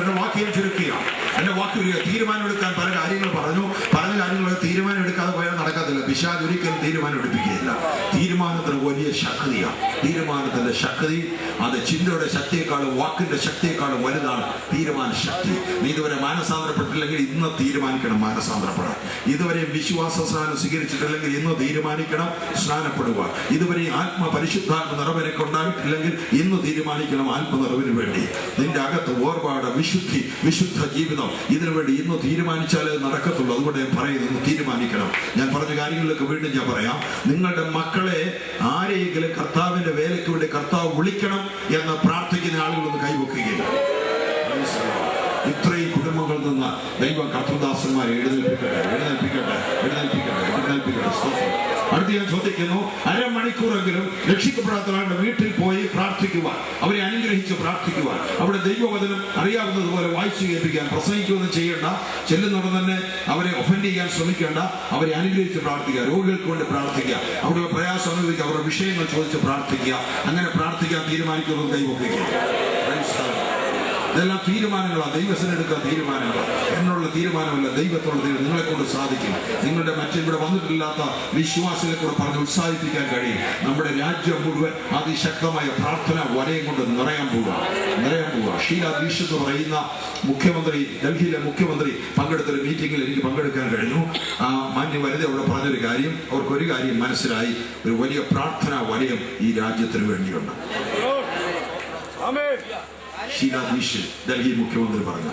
S1: എന്റെ വാക്കിൽ ചുരുക്കുക. എന്റെ വാക്കിൽ തീരുമാനമെടുക്കാൻ പല കാര്യങ്ങൾ പറഞ്ഞു. പല കാര്യങ്ങൾ തീരുമാനം എടുക്കാതെ പോയാൽ നടക്കത്തില്ല. പിശാച് ഒരിക്കലും തീരുമാനം എടുപ്പിക്കുകയില്ല. തീരുമാനത്തിന് വലിയ ശക്തിയാണ്. തീരുമാനത്തിന്റെ ശക്തി അത് ചിന്തയുടെ ശക്തിയെക്കാളും വാക്കിന്റെ ശക്തിയെക്കാളും വലുതാണ് തീരുമാന ശക്തി. നീ ഇതുവരെ മാനസാന്തരപ്പെട്ടില്ലെങ്കിൽ ഇന്ന് തീരുമാനിക്കണം മാനസാന്തരപ്പെടാൻ. ഇതുവരെ വിശ്വാസ സ്നാനം സ്വീകരിച്ചിട്ടില്ലെങ്കിൽ ഇന്ന് തീരുമാനിക്കണം സ്നാനപ്പെടുക. ഇതുവരെ പരിശുദ്ധാത്മ നിറവിനൊക്കെ ഉണ്ടായിട്ടില്ലെങ്കിൽ ഇന്ന് തീരുമാനിക്കണം ആത്മനിറവിന് വേണ്ടി. നിന്റെ അകത്ത് ഓർപ്പാട് വിശുദ്ധ ജീവിതം ഇതിനു വേണ്ടി ഇന്ന് തീരുമാനിച്ചാലേ നടക്കത്തുള്ളൂ. അതുകൊണ്ട് ഞാൻ പറയുന്നത് തീരുമാനിക്കണം. ഞാൻ പറഞ്ഞ കാര്യങ്ങളിലൊക്കെ വീണ്ടും ഞാൻ പറയാം. നിങ്ങളുടെ മക്കളെ ആരെയെങ്കിലും കർത്താവിന്റെ വേലയ്ക്ക് വേണ്ടി കർത്താവ് വിളിക്കണം എന്ന് പ്രാർത്ഥിക്കുന്ന ആളുകളൊന്ന് കൈവക്കുകയില്ല. ഇത്രയും കുടുംബങ്ങളിൽ നിന്ന് ദൈവം കർത്തൃദാസന്മാരെ എഴുന്നേൽപ്പിക്കട്ടെ. അടുത്ത് ഞാൻ ചോദിക്കുന്നു, അരമണിക്കൂറെങ്കിലും രക്ഷിക്കപ്പെടാത്ത ആളുടെ വീട്ടിൽ പോയി പ്രാർത്ഥിക്കുവാൻ, അവരെ അനുഗ്രഹിച്ച് പ്രാർത്ഥിക്കുവാൻ, അവിടെ ദൈവവചനം അറിയാവുന്നതുപോലെ വായിച്ചു കേൾപ്പിക്കാൻ, പ്രസംഗിക്കുകയൊന്നും ചെയ്യേണ്ട. ചെല്ലുന്നവിടെ തന്നെ അവരെ ഒഫൻഡ് ചെയ്യാൻ ശ്രമിക്കേണ്ട. അവരെ അനുഗ്രഹിച്ച് പ്രാർത്ഥിക്കുക. രോഗികൾക്ക് വേണ്ടി പ്രാർത്ഥിക്കുക. അവരുടെ പ്രയാസം അനുഭവിക്കുക. അവരുടെ വിഷയങ്ങൾ ചോദിച്ച് പ്രാർത്ഥിക്കുക. അങ്ങനെ പ്രാർത്ഥിക്കാൻ തീരുമാനിക്കുന്നത് കൈവക്കുക. ഇതെല്ലാം തീരുമാനങ്ങളാണ്. ദൈവത്തിന് എടുക്കുന്ന തീരുമാനങ്ങളാണ്. എന്നുള്ള തീരുമാനമല്ല, ദൈവത്തോട് നിങ്ങളെ കൊണ്ട് സാധിക്കും. നിങ്ങളുടെ മറ്റിവിടെ വന്നിട്ടില്ലാത്ത വിശ്വാസികളെ കൂടെ പറഞ്ഞ് ഉത്സാഹിപ്പിക്കാൻ കഴിയും. നമ്മുടെ രാജ്യം മുഴുവൻ അതിശക്തമായ പ്രാർത്ഥന വലയം കൊണ്ട് നിറയാൻ പോവുക. ഷീല ദീക്ഷിത് എന്ന് പറയുന്ന മുഖ്യമന്ത്രി, ഡൽഹിയിലെ മുഖ്യമന്ത്രി പങ്കെടുത്തൊരു മീറ്റിംഗിൽ എനിക്ക് പങ്കെടുക്കാൻ കഴിഞ്ഞു. മാന്യ വനിത അവിടെ പറഞ്ഞൊരു കാര്യം, അവർക്കൊരു കാര്യം മനസ്സിലായി. ഒരു വലിയ പ്രാർത്ഥനാ വലയം ഈ രാജ്യത്തിന് വേണ്ടിയുണ്ട്. ഷീല ദീക്ഷിത് ഡൽഹി മുഖ്യമന്ത്രി പറഞ്ഞ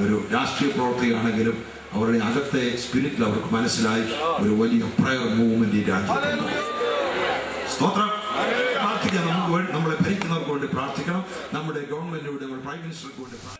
S1: ഒരു രാഷ്ട്രീയ പ്രവർത്തകയാണെങ്കിലും അവരുടെ അകത്തെ സ്പിരിറ്റിൽ അവർക്ക് മനസ്സിലായി ഒരു വലിയ പ്രയർ മൂവ്മെന്റ് ഈ രാജ്യത്തുണ്ട്. സ്തോത്രം. പ്രാർത്ഥിക്കാൻ നമ്മളെ മനുഷ്യർക്ക് വേണ്ടി